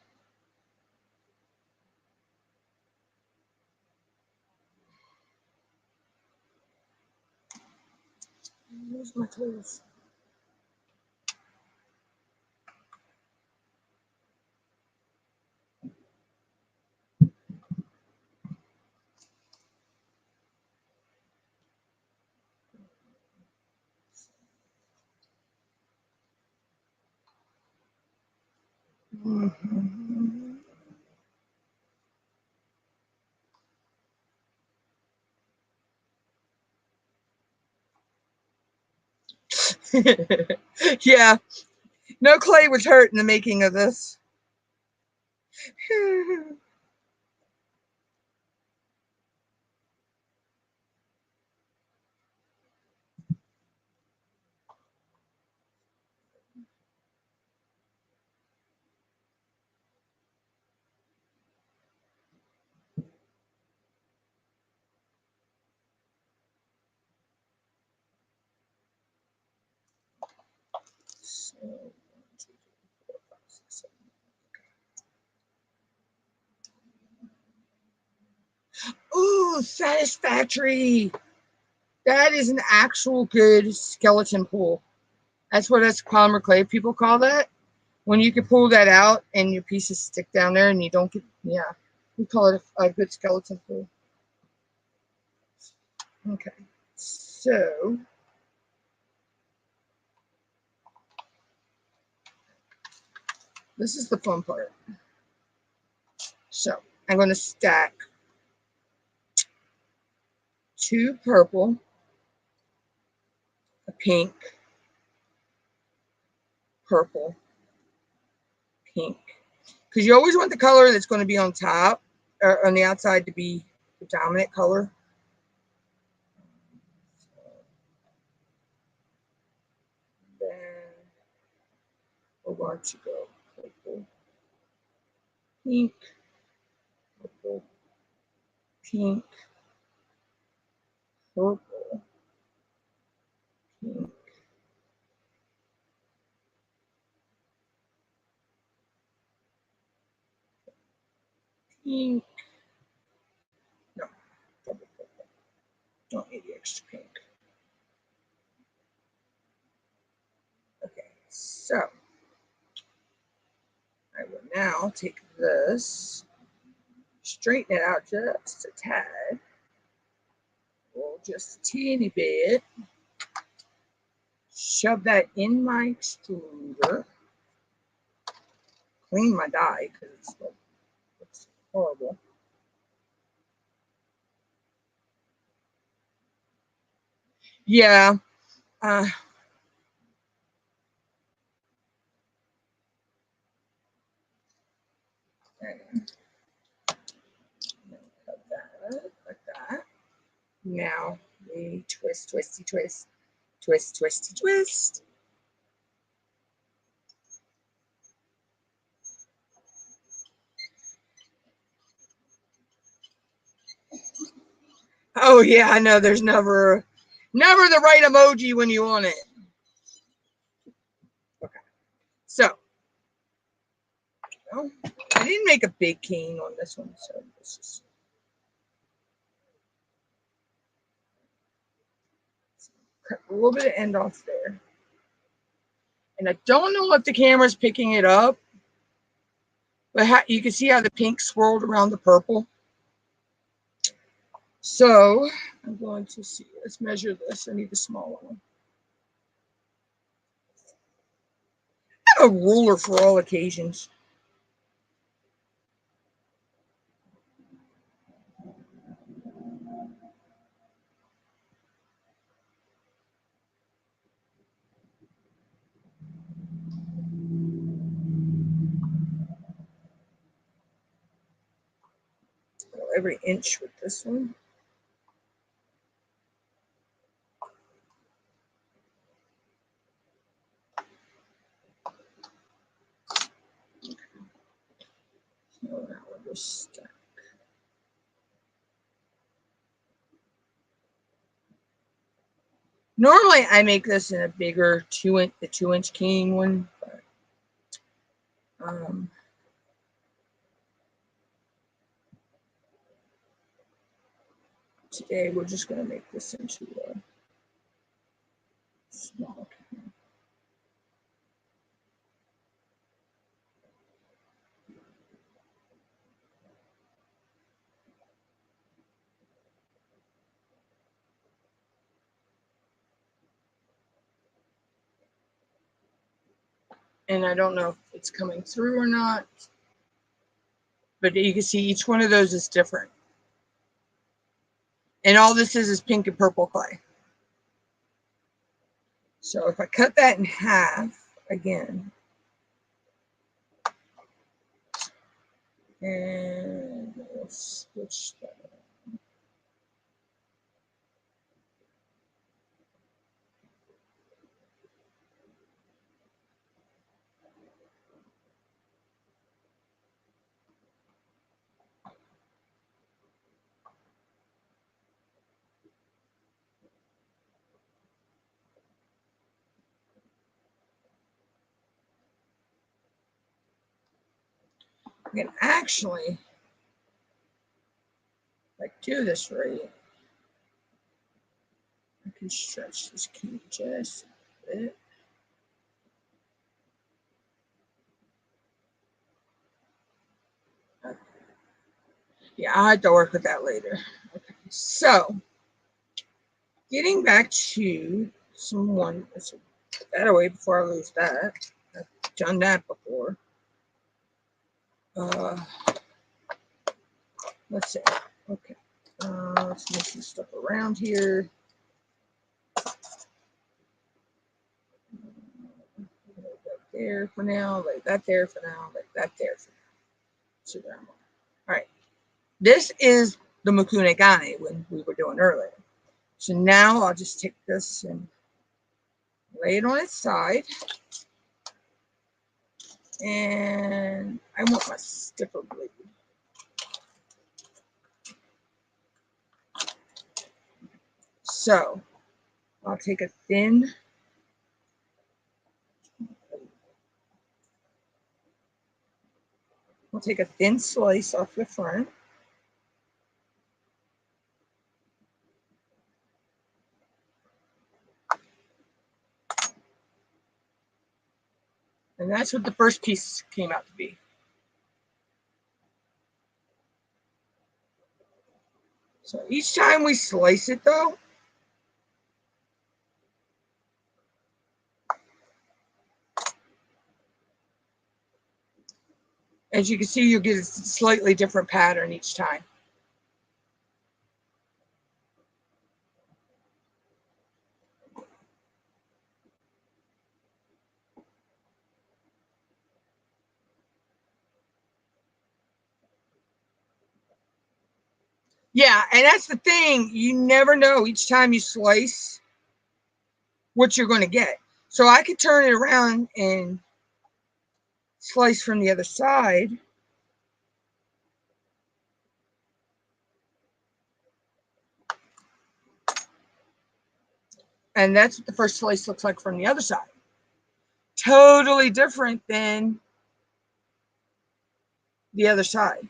Where's my tools? Yeah, no clay was hurt in the making of this. So, 1, 2, 3, 4, 5, 6, 7. Ooh, satisfactory. That is an actual good skeleton pull. That's what us polymer clay people call that. When you can pull that out and your pieces stick down there and you don't get, yeah, we call it a good skeleton pull. Okay, so this is the fun part. So I'm going to stack 2 purple, a pink, purple, pink. Because you always want the color that's going to be on top or on the outside to be the dominant color. Then we're going to go purple, pink, purple, pink, purple, pink, pink. No, double purple. Don't need the extra pink. Okay, so I will now take this, straighten it out just a tad, or just a teeny bit, shove that in my extruder, clean my die because it's horrible. Yeah. Okay. Cut that like that. Now A twist, twisty, twist. Twist, twisty, twist. Oh yeah, I know there's never the right emoji when you want it. Okay. So well, I didn't make a big king on this one, so this is cut a little bit of end off there. And I don't know if the camera's picking it up, but you can see how the pink swirled around the purple. So I'm going to see. Let's measure this. I need the smaller one. I have a ruler for all occasions. Go every inch with this one. So now we'll just stack. Normally I make this in a bigger 2-inch king one, but today we're just going to make this into a small king. And I don't know if it's coming through or not, but you can see each one of those is different. And all this is pink and purple clay. So if I cut that in half again, and we'll switch that. I can actually, if I do this right, I can stretch this key just a bit. Yeah, I'll have to work with that later. Okay, so getting back to someone, let's put that away before I lose that. I've done that before. Let's see. Okay. Let's move some stuff around here. Lay that there for now. Lay that there for now. Lay that there for now. So there I'm on. All right. This is the Mukunigani when we were doing earlier. So now I'll just take this and lay it on its side. And I want my stiffer blade. So I'll take a thin slice off the front. And that's what the first piece came out to be. So each time we slice it though, as you can see, you'll get a slightly different pattern each time. Yeah, and that's the thing. You never know each time you slice what you're going to get. So I could turn it around and slice from the other side. And that's what the first slice looks like from the other side. Totally different than the other side.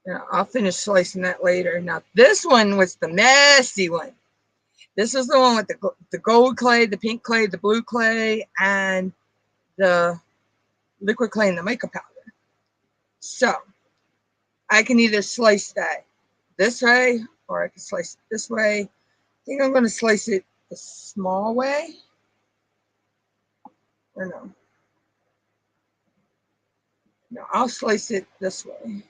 Now, I'll finish slicing that later. Now, this one was the messy one. This is the one with the gold clay, the pink clay, the blue clay, and the liquid clay and the makeup powder. So, I can either slice that this way or I can slice it this way. I think I'm going to slice it the small way. Or no. No, I'll slice it this way.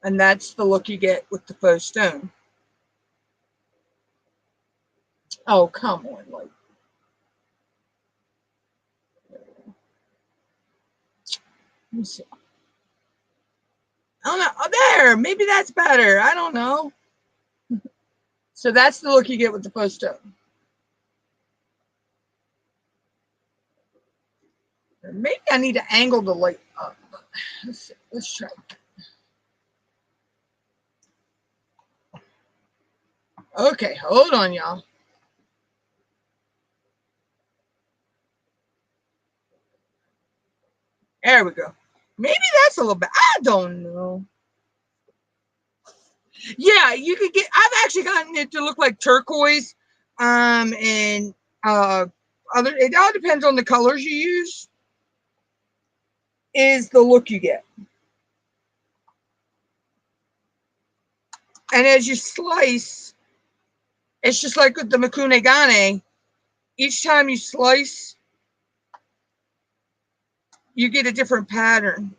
And that's the look you get with the faux stone. Oh, come on. Like, let me see. I don't know. Oh, there. Maybe that's better. I don't know. So that's the look you get with the faux stone. Maybe I need to angle the light up. Let's try. Okay, hold on, y'all. There we go. Maybe that's a little bit. I don't know. Yeah, you could get. I've actually gotten it to look like turquoise, and other. It all depends on the colors you use. Is the look you get, and as you slice, it's just like with the Mukunigani. Each time you slice, you get a different pattern.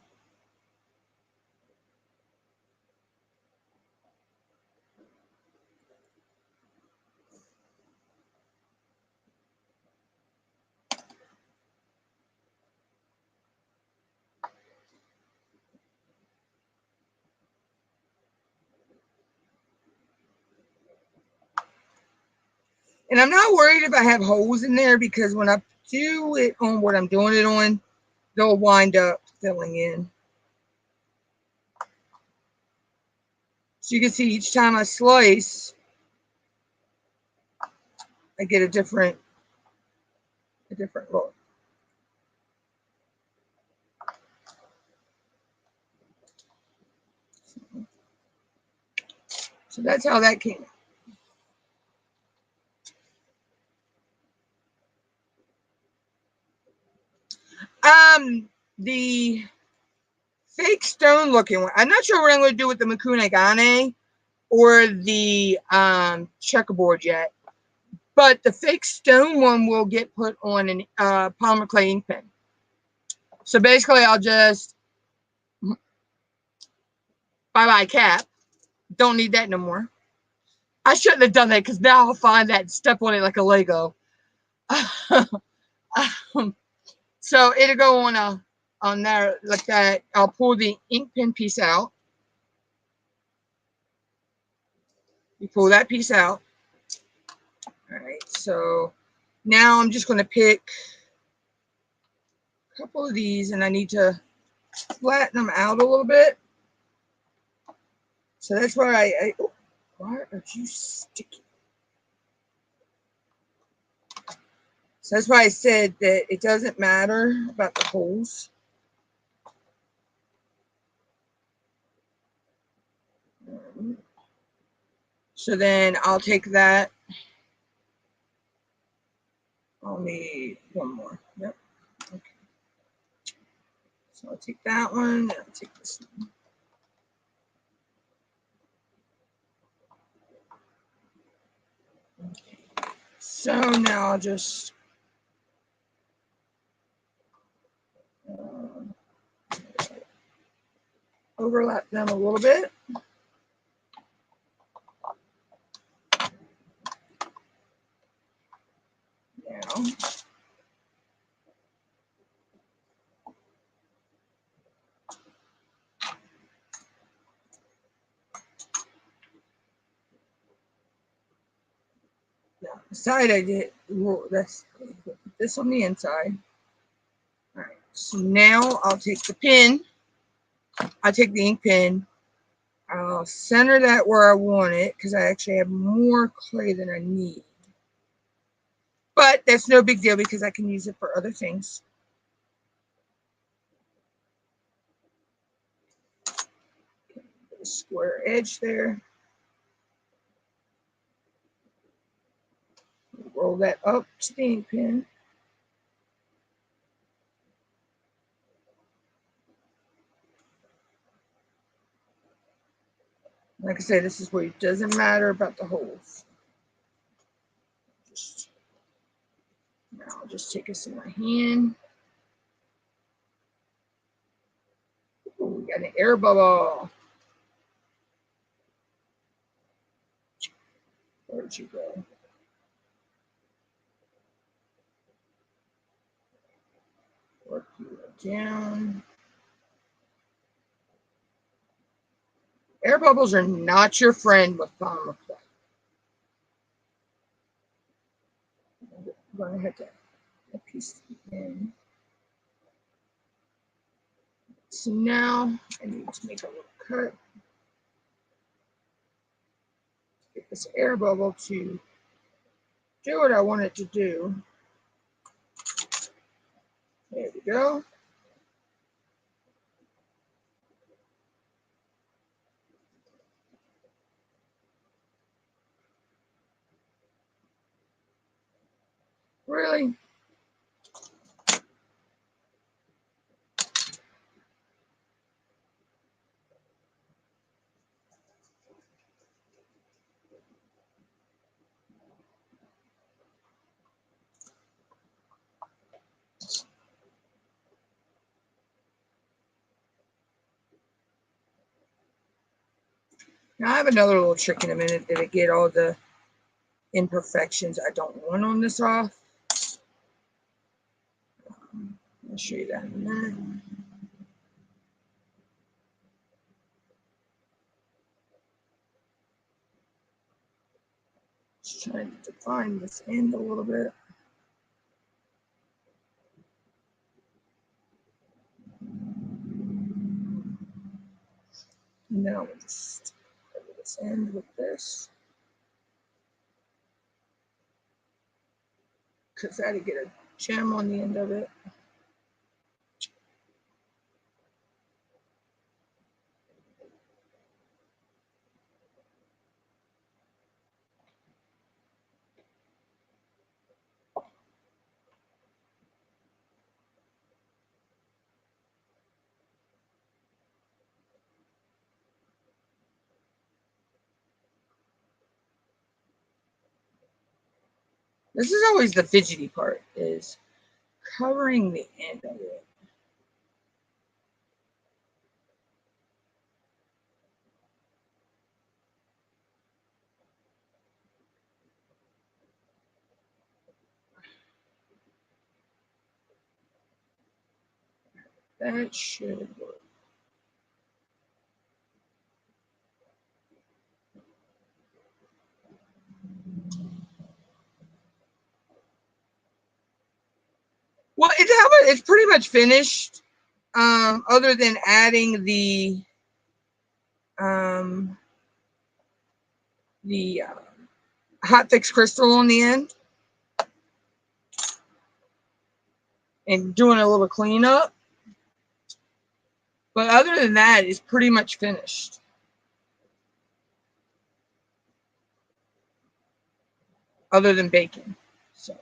And I'm not worried if I have holes in there because when I do it on what I'm doing it on, they'll wind up filling in. So you can see each time I slice, I get a different look. So that's how that came out. The fake stone looking one, I'm not sure what I'm going to do with the Mukunigani or the checkerboard yet. But the fake stone one will get put on a polymer clay ink pen. So basically, I'll just bye-bye cap. Don't need that no more. I shouldn't have done that because now I'll find that and step on it like a Lego. So it'll go on there like that. I'll pull the ink pen piece out. You pull that piece out. All right. So now I'm just going to pick a couple of these, and I need to flatten them out a little bit. So that's why why are you sticky? So that's why I said that it doesn't matter about the holes. So then I'll take that. I'll need one more. Yep. Okay. So I'll take that one, and I'll take this one. Okay. So now I'll just overlap them a little bit. Now, the side I did, let's put this on the inside. All right, so now I'll take the pin. I'll take the ink pen. I'll center that where I want it because I actually have more clay than I need. But that's no big deal because I can use it for other things. Put a square edge there. Roll that up to the ink pen. Like I said, this is where it doesn't matter about the holes. Now I'll just take this in my hand. Ooh, we got an air bubble. Where'd you go? Work you down. Air bubbles are not your friend with polymer clay. I'm going to have to piece in. So now I need to make a little cut. Get this air bubble to do what I want it to do. There we go. Really? Now I have another little trick in a minute that I get all the imperfections I don't want on this off. I'll show you that in a minute. Just trying to define this end a little bit. Now we'll just cover this end with this. Because I had to get a gem on the end of it. This is always the fidgety part, is covering the end of it. That should work. Well, it's pretty much finished. Other than adding the hot fix crystal on the end and doing a little cleanup. But other than that, it's pretty much finished. Other than baking. So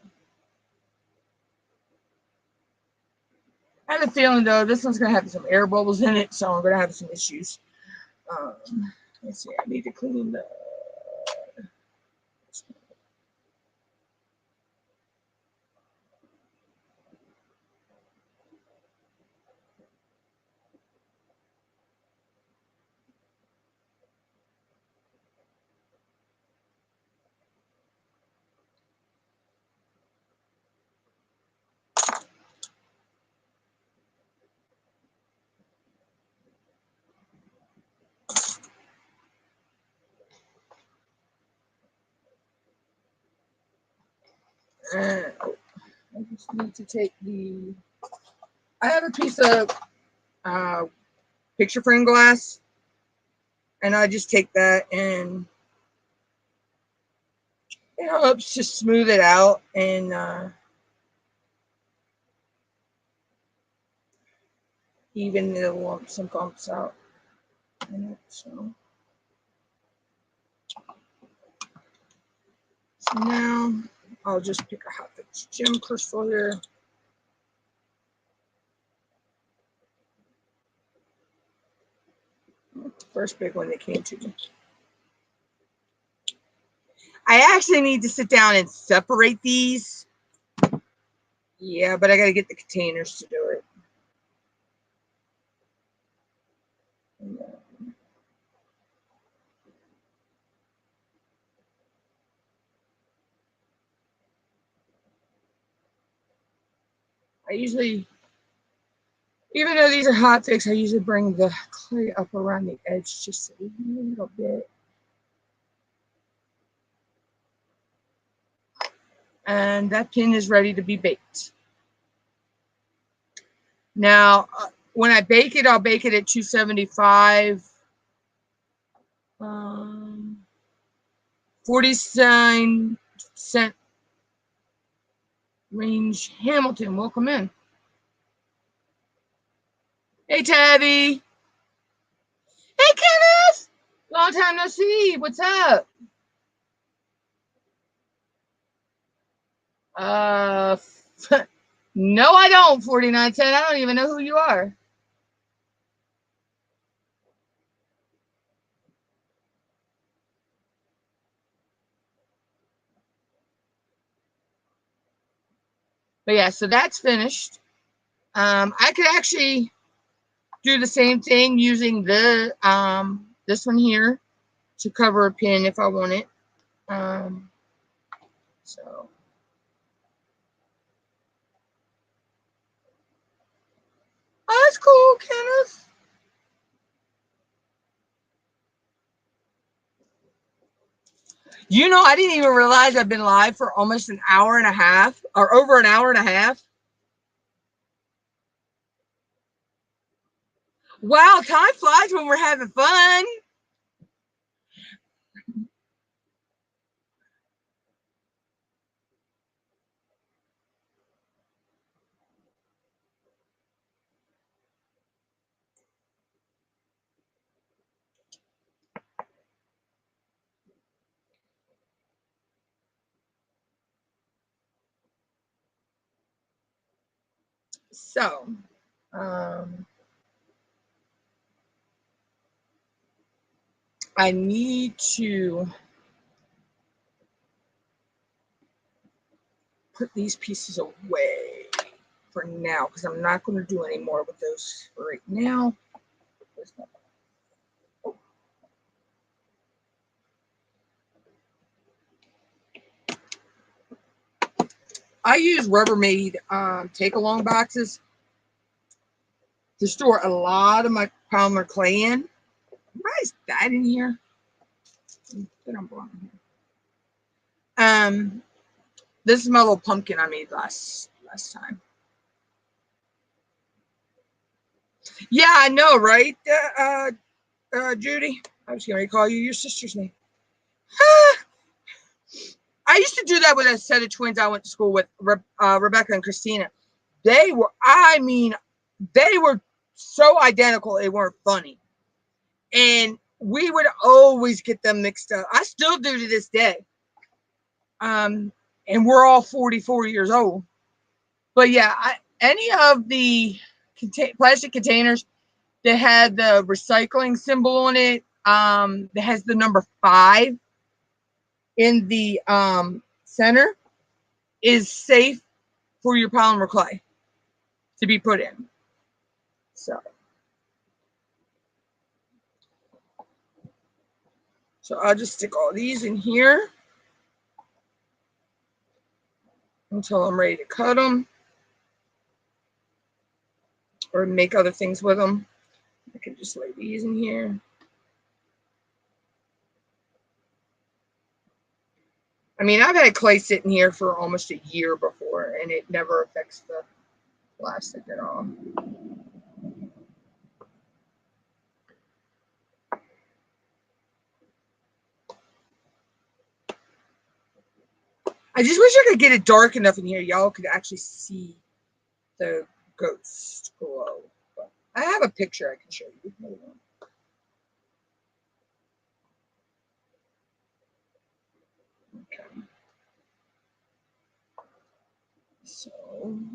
I have a feeling though this one's gonna have some air bubbles in it, so I'm gonna have some issues. Let's see, I need to clean the. I just need to take the. I have a piece of picture frame glass, and I just take that and it helps to smooth it out and even the lumps and bumps out. So now I'll just pick a hot fix gem crystal here. First big one that came to me. I actually need to sit down and separate these. Yeah, but I got to get the containers to do it. I usually, even though these are hot fix, I usually bring the clay up around the edge just a little bit. And that pin is ready to be baked. Now, when I bake it, I'll bake it at 275. 49-cent range. Hamilton, welcome in. Hey, Tabby. Hey, Kenneth. Long time no see. What's up? No, I don't. 49-cent. I don't even know who you are. But yeah, so that's finished. I could actually do the same thing using the this one here to cover a pin if I want it. So oh, that's cool, Kenneth. You know, I didn't even realize I've been live for almost an hour and a half, or over an hour and a half. Wow, time flies when we're having fun. So, I need to put these pieces away for now because I'm not going to do any more with those right now. I use Rubbermaid take-along boxes to store a lot of my polymer clay in. Why is that in here? This is my little pumpkin I made last time. Yeah, I know, right, Judy? I was going to call you your sister's name. I used to do that with a set of twins I went to school with, Rebecca and Christina. They were, they were so identical, it weren't funny. And we would always get them mixed up. I still do to this day. And we're all 44 years old. But yeah, any of the plastic containers that had the recycling symbol on it, that has the number 5 in the center, is safe for your polymer clay to be put in. So I'll just stick all these in here until I'm ready to cut them or make other things with them. I can just lay these in here. I mean, I've had clay sitting here for almost a year before, and it never affects the plastic at all. I just wish I could get it dark enough in here y'all could actually see the ghost glow. But I have a picture I can show you. Okay. So,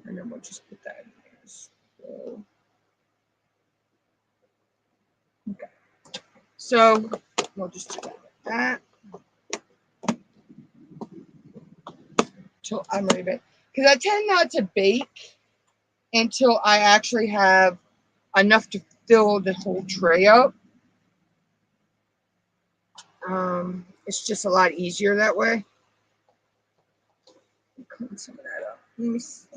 and then we'll just put that in there. So, okay. So we'll just do that like that. Until I'm ready to bake. Because I tend not to bake until I actually have enough to fill the whole tray up. It's just a lot easier that way. Clean some of that up. Let me see.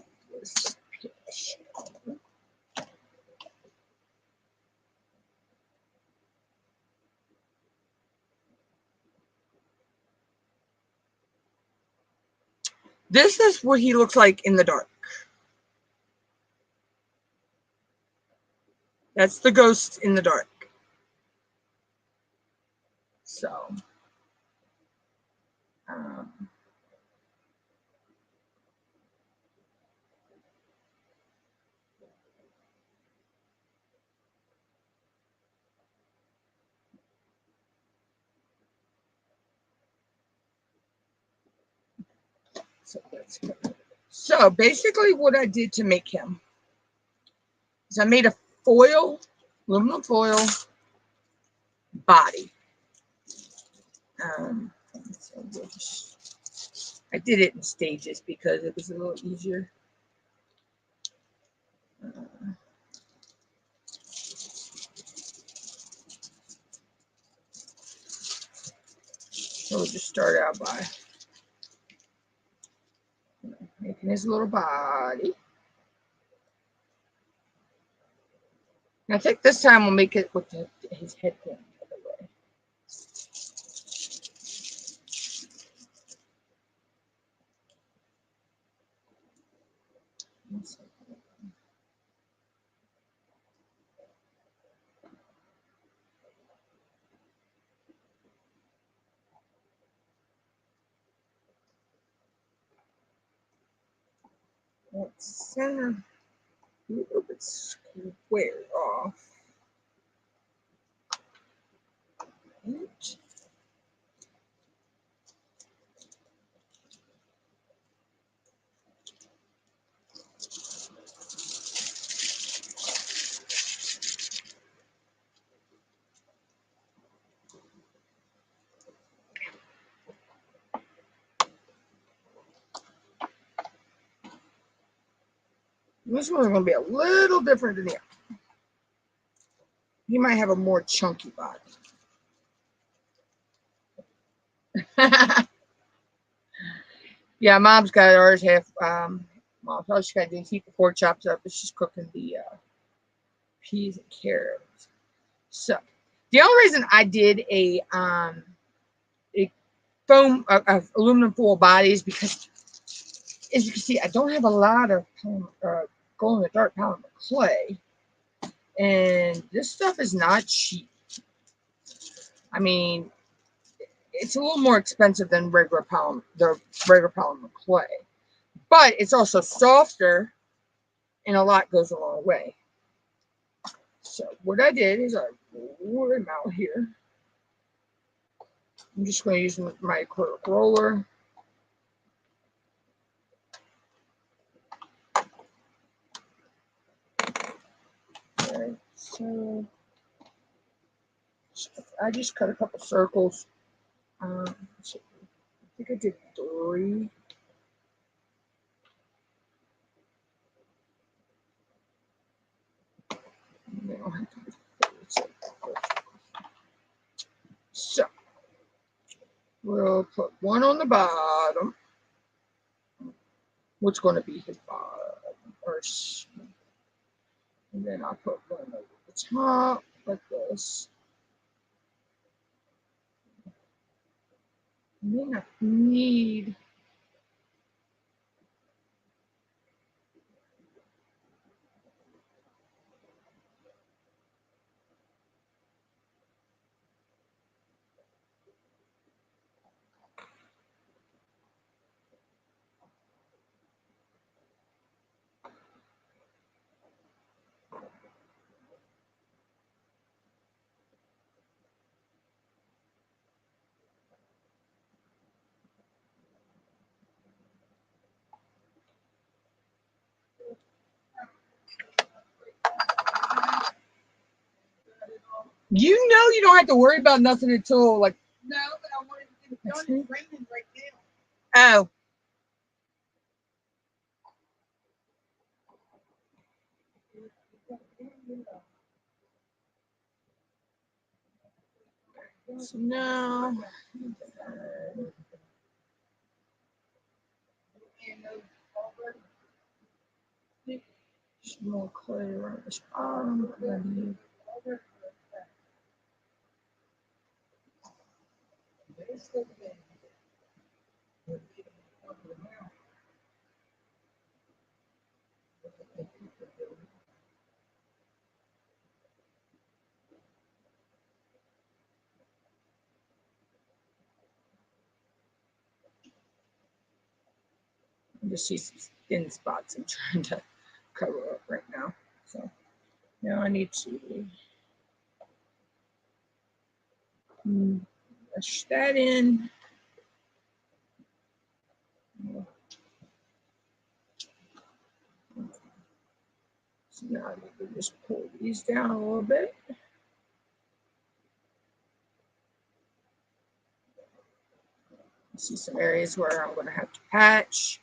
This is what he looks like in the dark. That's the ghost in the dark. So, that's good. So basically what I did to make him is I made a foil, aluminum foil body. So I did it in stages because it was a little easier. So we'll just start out by making his little body. And I think this time we'll make it with his head going the other way. Let's center a little bit square off. Right. This one's going to be a little different than the other. He might have a more chunky body. Yeah, Mom's got ours half. Mom, all she got to do is heat the pork chops up. It's just cooking the peas and carrots. So, the only reason I did a foam, aluminum foil body is because, as you can see, I don't have a lot of glow in the dark polymer clay, and this stuff is not cheap. I mean, it's a little more expensive than the regular polymer clay, but it's also softer, and a lot goes a long way. So what I did is I rolled him out here. I'm just going to use my acrylic roller. So I just cut a couple circles. Let's see. I think I did 3. I'll have to do 4 circles. So we'll put 1 on the bottom. What's going to be his bottom first? And then I'll put 1 over the top like this. And then I need you don't have to worry about nothing until like. No, but I wanted to get it done. It's raining right now. Oh. So now. Some more clay around this bottom. I just see some thin spots I'm trying to cover up right now. So now I need to brush that in. So now I need to just pull these down a little bit. I see some areas where I'm going to have to patch,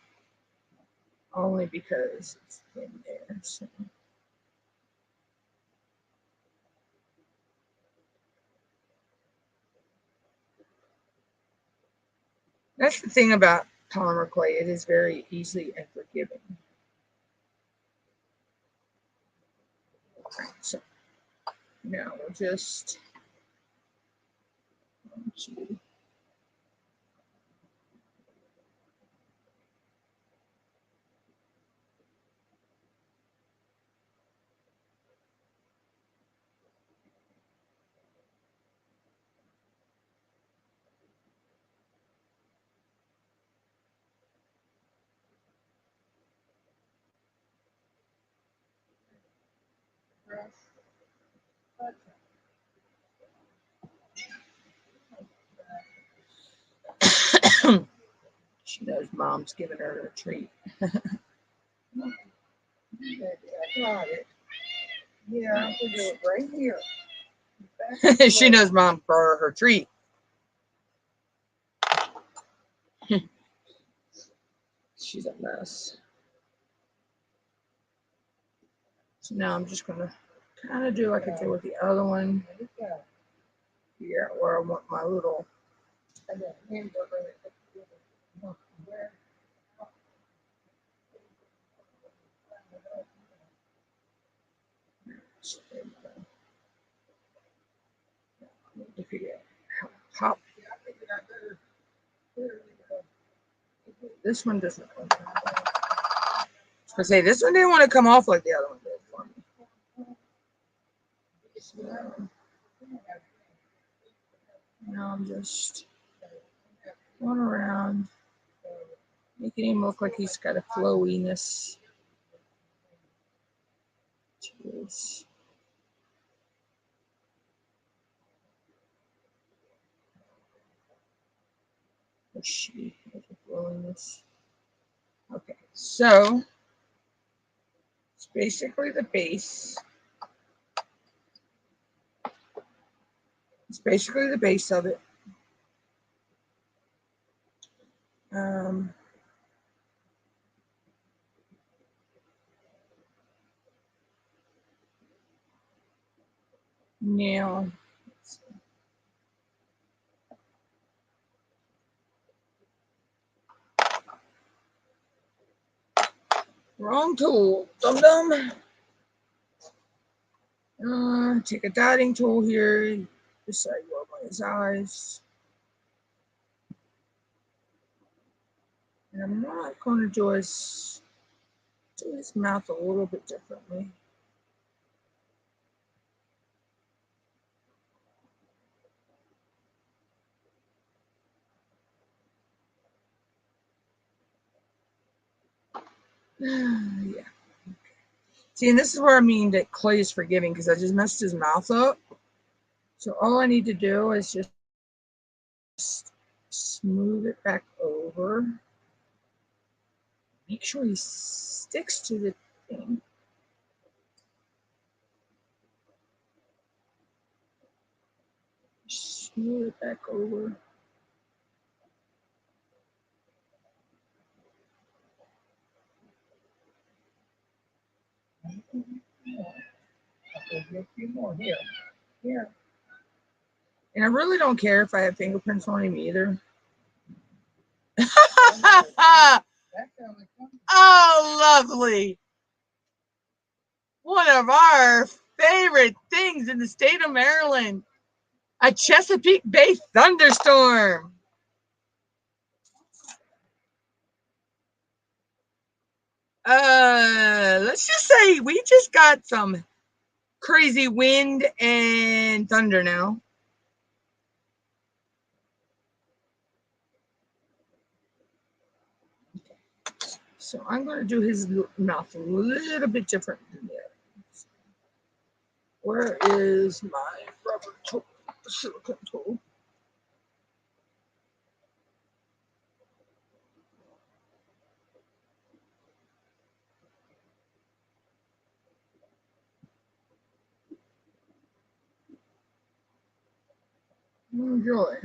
only because it's in there. So. That's the thing about polymer clay. It is very easy and forgiving. Right, so now we'll just she knows mom's giving her a treat. I got it. Yeah, I can do it right here. She knows mom for her treat. She's a mess. So now I'm just going to kind of do like I did with the other one. Figure out where I want my little hamburger. To figure out how pop. This one doesn't. I say this one didn't want to come off like the other one did for me. So, now I'm just going around, making him look like he's got a flowiness to his. Or she has a flowiness. Okay, so it's basically the base. It's basically the base of it. Now, wrong tool, dum dum. Take a dotting tool here, decide what my his eyes. And I'm not going to do his mouth a little bit differently. Yeah. See, and this is where I mean that clay is forgiving, because I just messed his mouth up. So all I need to do is just smooth it back over. Make sure he sticks to the thing. Smooth it back over. Okay, a few more here. Yeah. And I really don't care if I have fingerprints on him either. Oh, lovely. One of our favorite things in the state of Maryland. A Chesapeake Bay thunderstorm. Let's just say we just got some crazy wind and thunder now. So I'm going to do his mouth a little bit different than the others. Where is my rubber tool, silicone tool? Enjoy.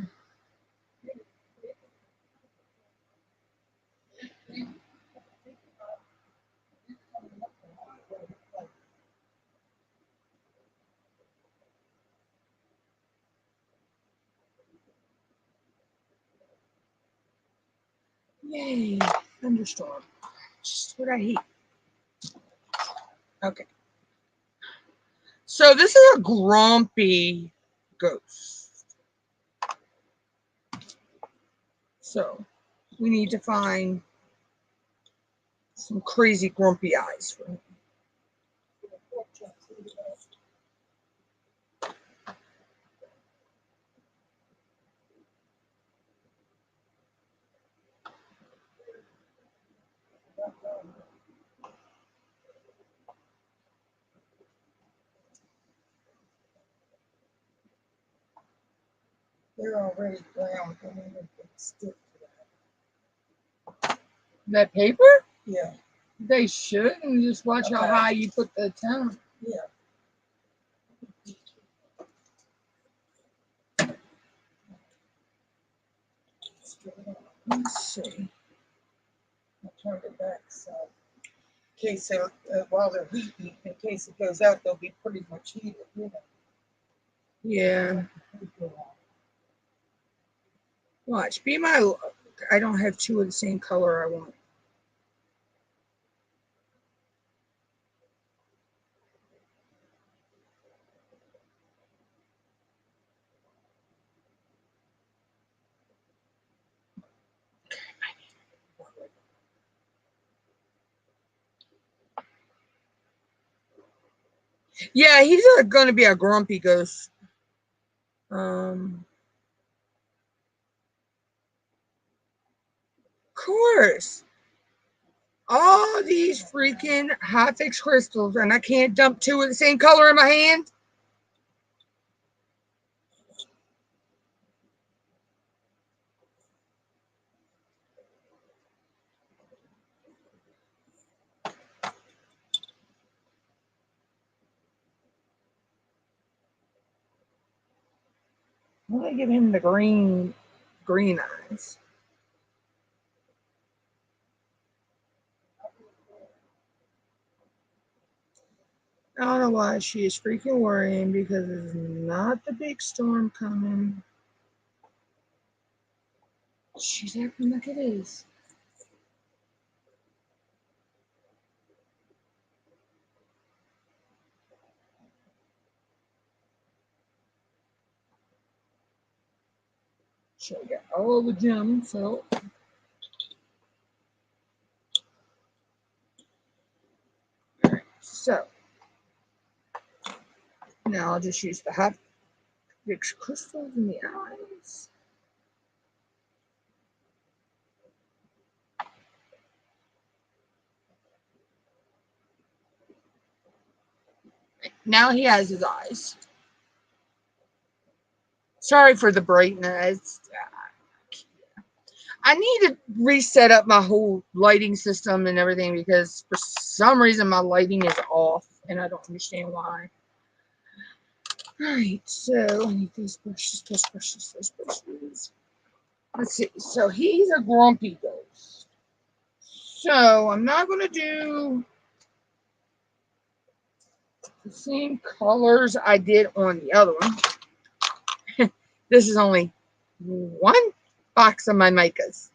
Yay, thunderstorm. Just what I hate. Okay. So this is a grumpy ghost. So we need to find some crazy grumpy eyes for him. They're already brown. I mean, they can stick to That paper? that. Yeah. They should, and just watch how high you put the temp. Yeah. Let's see. I turned it back so in case they while they're heating, in case it goes out, they'll be pretty much heated. You know. Yeah. Watch. Be my luck. I don't have two of the same color I want. Yeah, he's going to be a grumpy ghost. Of course. All these freaking hot fix crystals, and I can't dump two of the same color in my hand. I'm going to give him the green eyes. I don't know why she is freaking worrying, because it's not the big storm coming. She's acting like it is. So I got all the gems, so alright, so now I'll just use the hot mix crystals in the eyes. Now he has his eyes. Sorry for the brightness. I need to reset up my whole lighting system and everything, because for some reason my lighting is off and I don't understand why. Alright, so I need these brushes, those brushes, those brushes. Let's see. So he's a grumpy ghost. So I'm not going to do the same colors I did on the other one. This is only one box of my micas.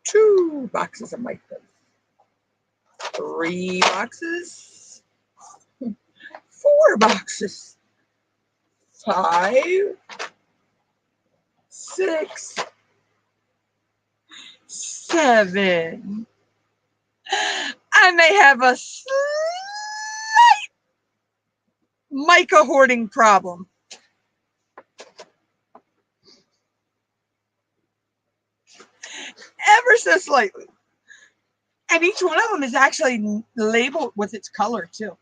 Two boxes of micas. 3 boxes. 4 boxes. 5, 6, 7. I may have a slight mica hoarding problem. Ever so slightly. And each one of them is actually labeled with its color too.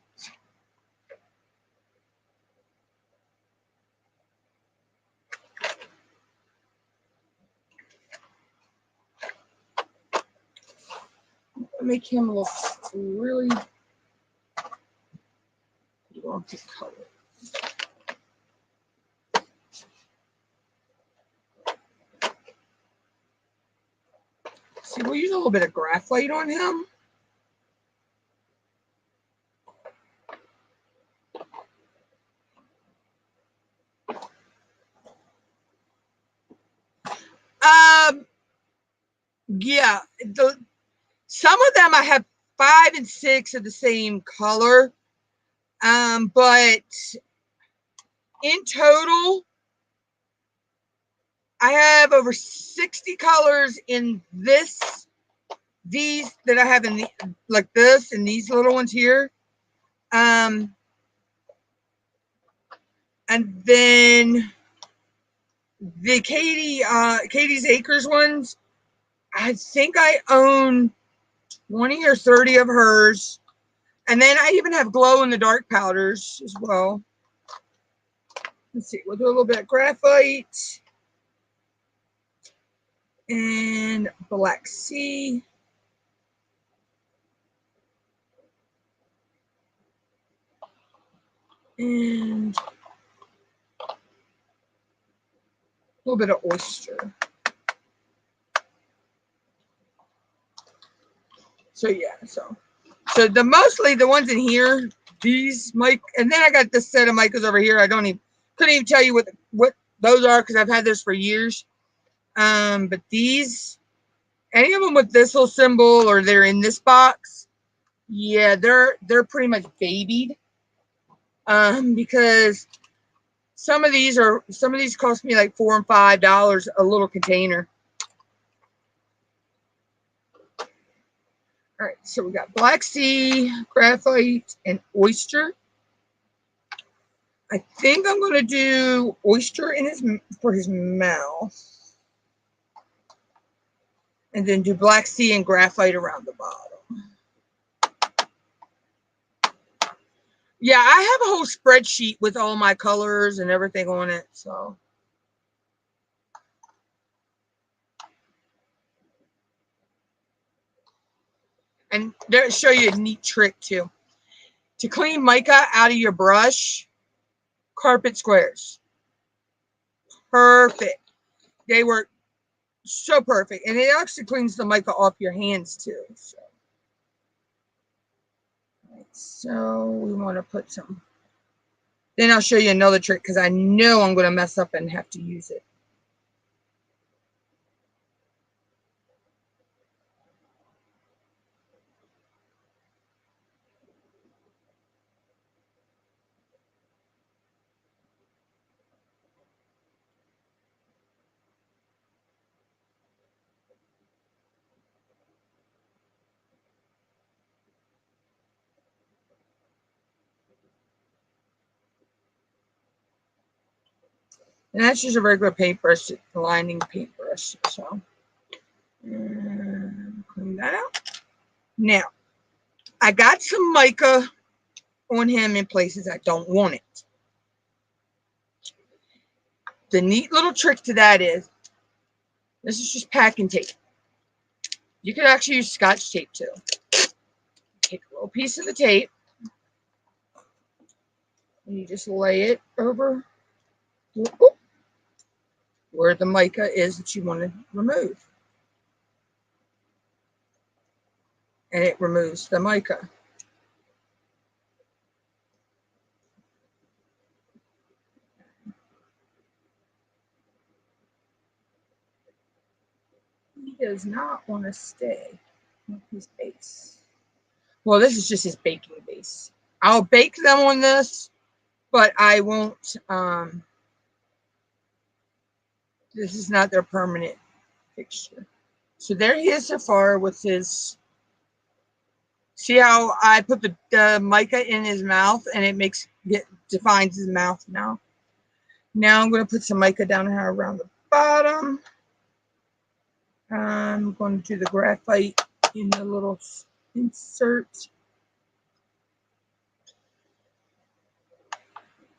Make him look really grumpy color. See, we'll use a little bit of graphite on him. Yeah, some of them I have 5 and 6 of the same color, but in total, I have over 60 colors in these that I have in like this and these little ones here, and then the Katie's Acres ones. I think I own 20 or 30 of hers. And then I even have glow in the dark powders as well. Let's see, we'll do a little bit of graphite and black sea. And a little bit of oyster. So yeah, so mostly the ones in here, these mic, and then I got this set of micas over here. I couldn't even tell you what those are, because I've had this for years. But these, any of them with this little symbol or they're in this box, yeah, they're pretty much babied. Because some of these cost me like $4 and $5 a little container. All right, so we got black sea, graphite, and oyster. I think I'm going to do oyster for his mouth, and then do black sea and graphite around the bottom. Yeah, I have a whole spreadsheet with all my colors and everything on it. So and they'll show you a neat trick too. To clean mica out of your brush, carpet squares. Perfect. They work so perfect. And it actually cleans the mica off your hands too. So we want to put some. Then I'll show you another trick because I know I'm going to mess up and have to use it. And that's just a regular paintbrush, lining paintbrush. So clean that out. Now, I got some mica on him in places I don't want it. The neat little trick to that is, this is just packing tape. You could actually use Scotch tape too. Take a little piece of the tape and you just lay it over where the mica is that you want to remove. And it removes the mica. He does not want to stay with his base. Well, this is just his baking base. I'll bake them on this, but I won't. This is not their permanent fixture. So there he is so far with his. See how I put the mica in his mouth and it defines his mouth now. Now I'm going to put some mica down here around the bottom. I'm going to do the graphite in the little insert.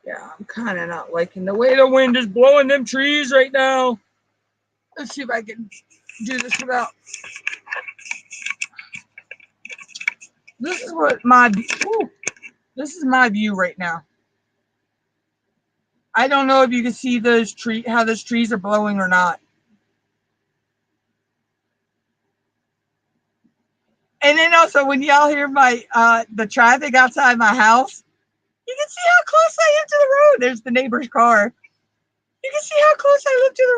Yeah, I'm kind of not liking the way the wind is blowing them trees right now. Let's see if I can do this without. This is what this is my view right now. I don't know if you can see how those trees are blowing or not. And then also when y'all hear my the traffic outside my house, you can see how close I am to the road. There's the neighbor's car. You can see how close I live to the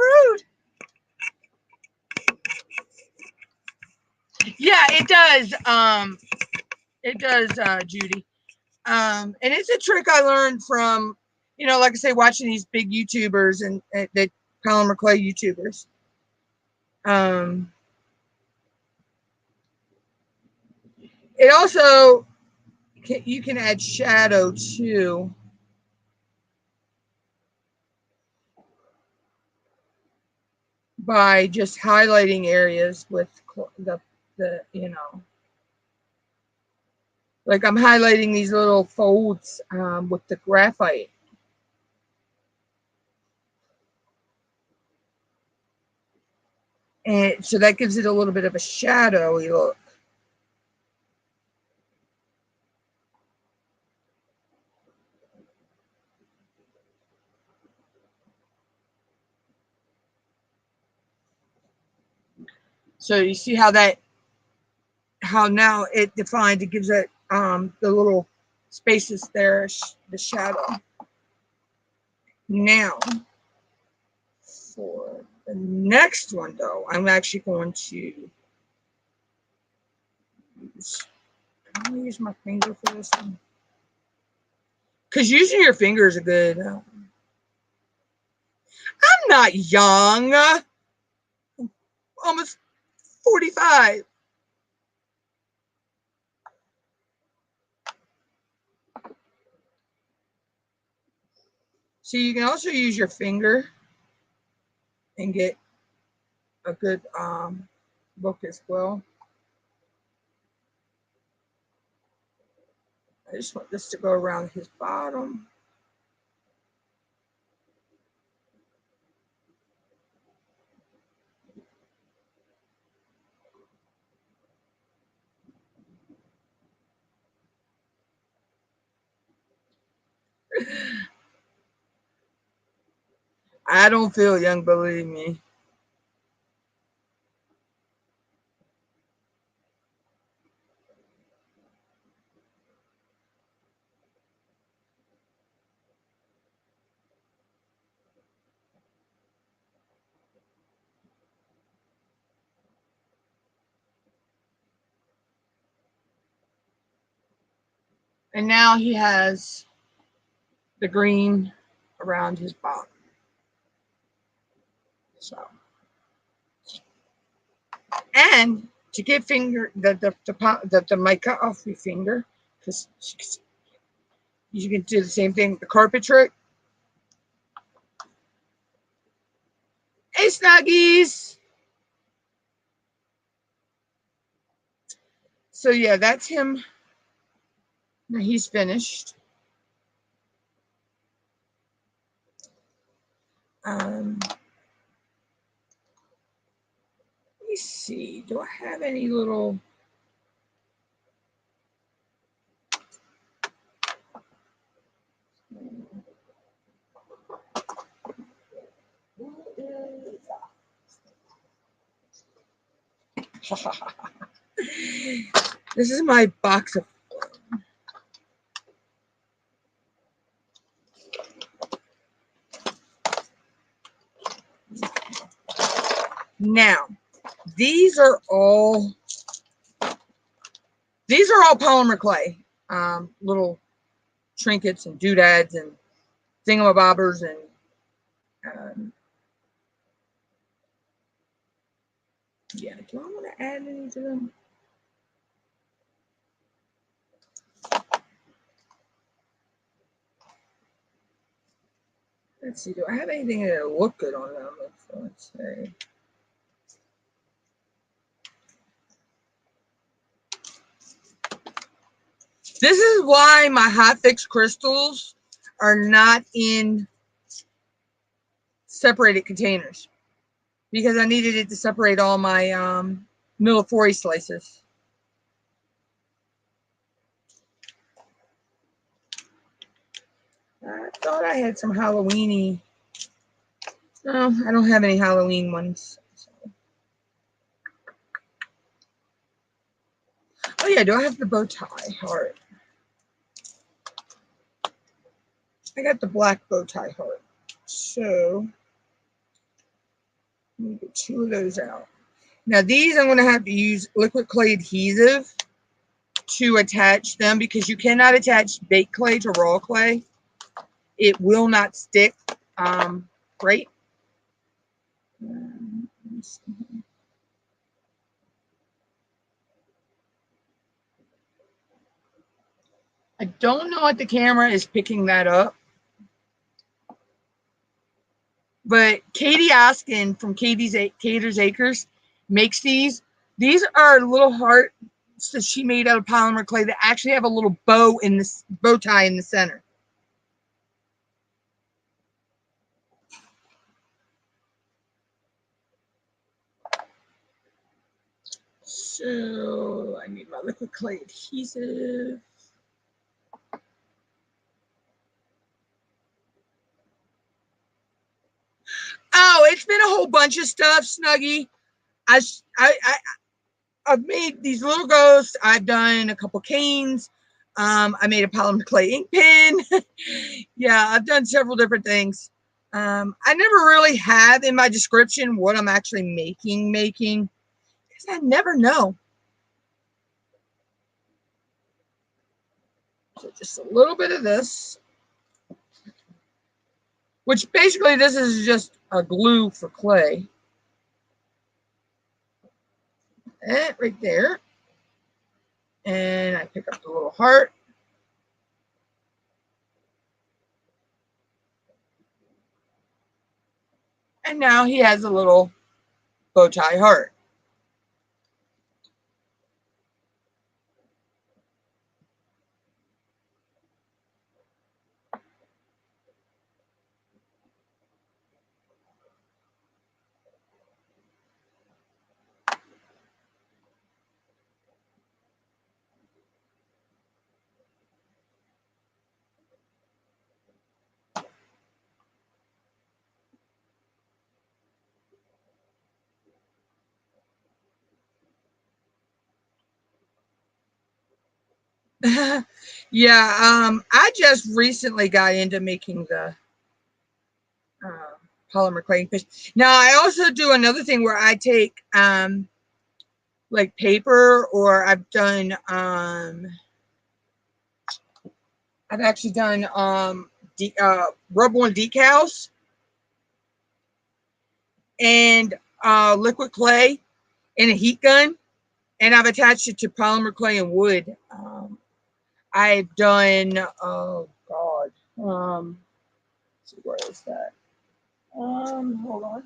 road. Yeah, it does. It does, Judy. And it's a trick I learned from, like I say, watching these big YouTubers and the polymer clay YouTubers. It also, you can add shadow too. By just highlighting areas with the like I'm highlighting these little folds with the graphite. And so that gives it a little bit of a shadowy look. So you see how now it defined, it gives it the little spaces there, the shadow. Now, for the next one though, I'm actually going to use my finger for this one. Because using your fingers are good. I'm not young. Almost 45. So you can also use your finger and get a good look as well. I just want this to go around his bottom. I don't feel young, believe me. And now he has the green around his bottom. So, and to get the mica off your finger, because you can do the same thing with the carpet trick. Hey, Snuggies! So yeah, that's him. Now he's finished. Let me see. Do I have any little? This is my box of. Now, these are all polymer clay. Little trinkets and doodads and thingamabobbers and yeah. Do I want to add any to them? Let's see. Do I have anything that will look good on them? Let's say. This is why my hot fix crystals are not in separated containers, because I needed it to separate all my mille-feuille slices. I thought I had some Halloweeny. No, I don't have any Halloween ones. So. Oh yeah, do I have the bow tie heart? I got the black bow tie heart. So let me get 2 of those out. Now these I'm going to have to use liquid clay adhesive to attach them, because you cannot attach baked clay to raw clay. It will not stick great. I don't know what the camera is picking that up, but Katie Askin from Cater's Acres makes these. These are little hearts that she made out of polymer clay that actually have a little bow tie in the center. So I need my liquid clay adhesive. Oh, it's been a whole bunch of stuff, Snuggie. I've made these little ghosts. I've done a couple canes. I made a polymer clay ink pen. Yeah, I've done several different things. I never really have in my description what I'm actually making, because I never know. So just a little bit of this, which basically this is just a glue for clay. And right there. And I pick up the little heart. And now he has a little bow tie heart. Yeah, I just recently got into making the polymer clay fish. Now I also do another thing where I take like paper, or I've actually done rub-on decals and liquid clay and a heat gun, and I've attached it to polymer clay and wood. I've done, oh God, let's see, where is that? Hold on.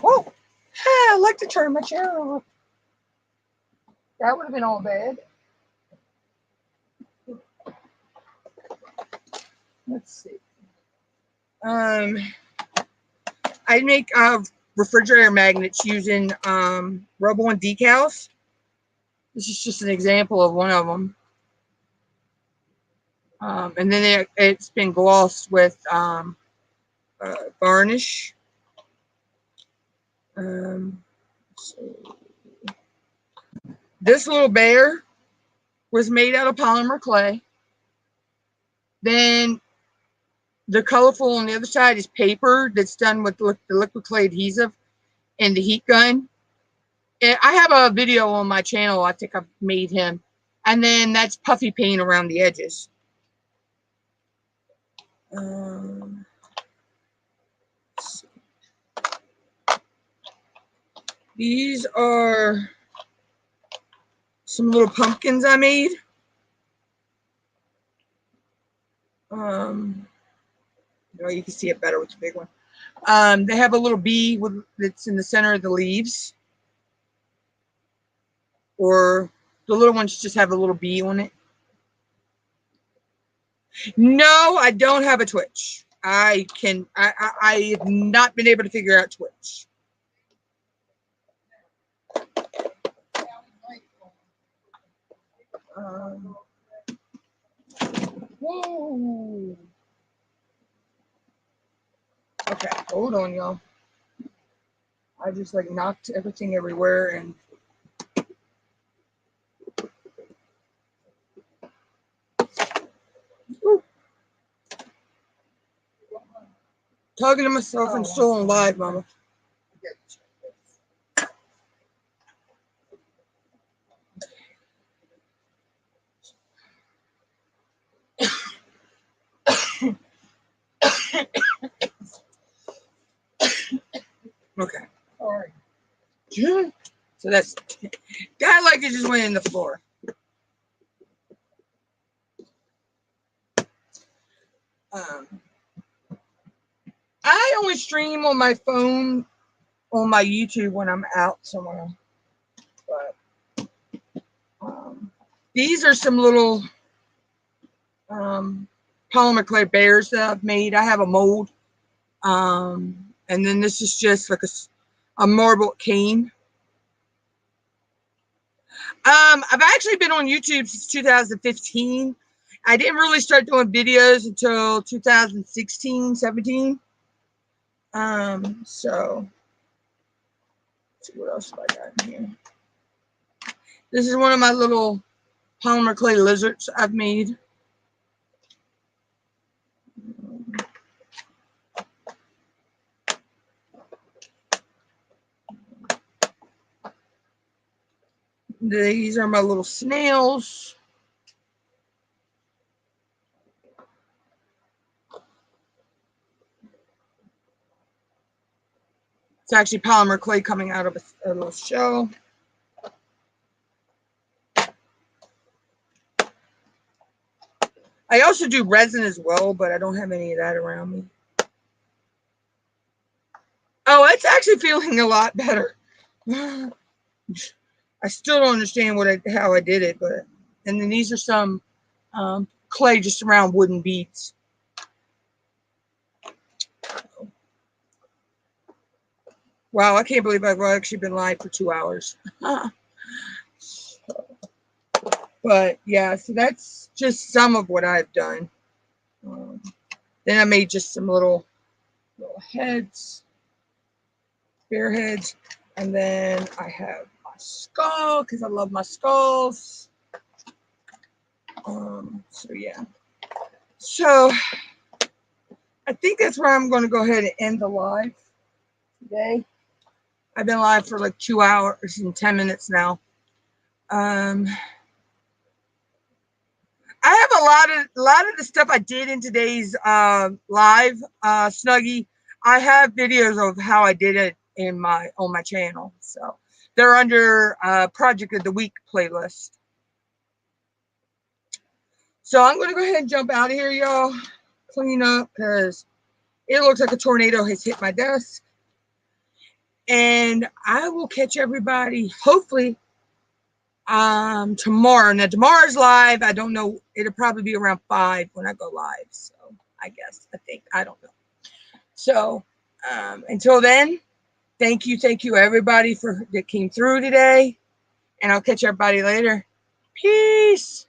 Oh, I like to turn my chair off. That would have been all bad. Let's see. I make refrigerator magnets using rub-on decals. This is just an example of one of them. And then it's been glossed with varnish. This little bear was made out of polymer clay. Then the colorful on the other side is paper that's done with the liquid clay adhesive and the heat gun. And I have a video on my channel. I think I've made him. And then that's puffy paint around the edges. These are some little pumpkins I made. You can see it better with the big one. They have a little bee that's in the center of the leaves. Or the little ones just have a little bee on it. No, I don't have a Twitch. I have not been able to figure out Twitch. Whoa. Okay, hold on, y'all. I just like knocked everything everywhere and talking to myself and still on live, Mama. Okay. All right. So that's guy like it just went in the floor. I only stream on my phone on my YouTube when I'm out somewhere. But these are some little polymer clay bears that I've made. I have a mold. And then this is just like a marble cane. I've actually been on YouTube since 2015. I didn't really start doing videos until 2016, 17. So let's see what else have I got in here. This is one of my little polymer clay lizards I've made. These are my little snails. It's actually polymer clay coming out of a little shell. I also do resin as well, but I don't have any of that around me. Oh, it's actually feeling a lot better. I still don't understand how I did it, but and then these are some clay just around wooden beads. Wow, I can't believe I've actually been live for 2 hours. But yeah, so that's just some of what I've done. Then I made just some little heads, bear heads, and then I have my skull because I love my skulls. So yeah. So I think that's where I'm going to go ahead and end the live today. I've been live for like 2 hours and 10 minutes now. I have a lot of the stuff I did in today's live, Snuggie. I have videos of how I did it on my channel, so they're under Project of the Week playlist. So I'm gonna go ahead and jump out of here, y'all. Clean up because it looks like a tornado has hit my desk, and I will catch everybody hopefully tomorrow. Now tomorrow's live, I don't know, it'll probably be around 5 when I go live, so I don't know. So until then, thank you everybody that came through today, and I'll catch everybody later. Peace.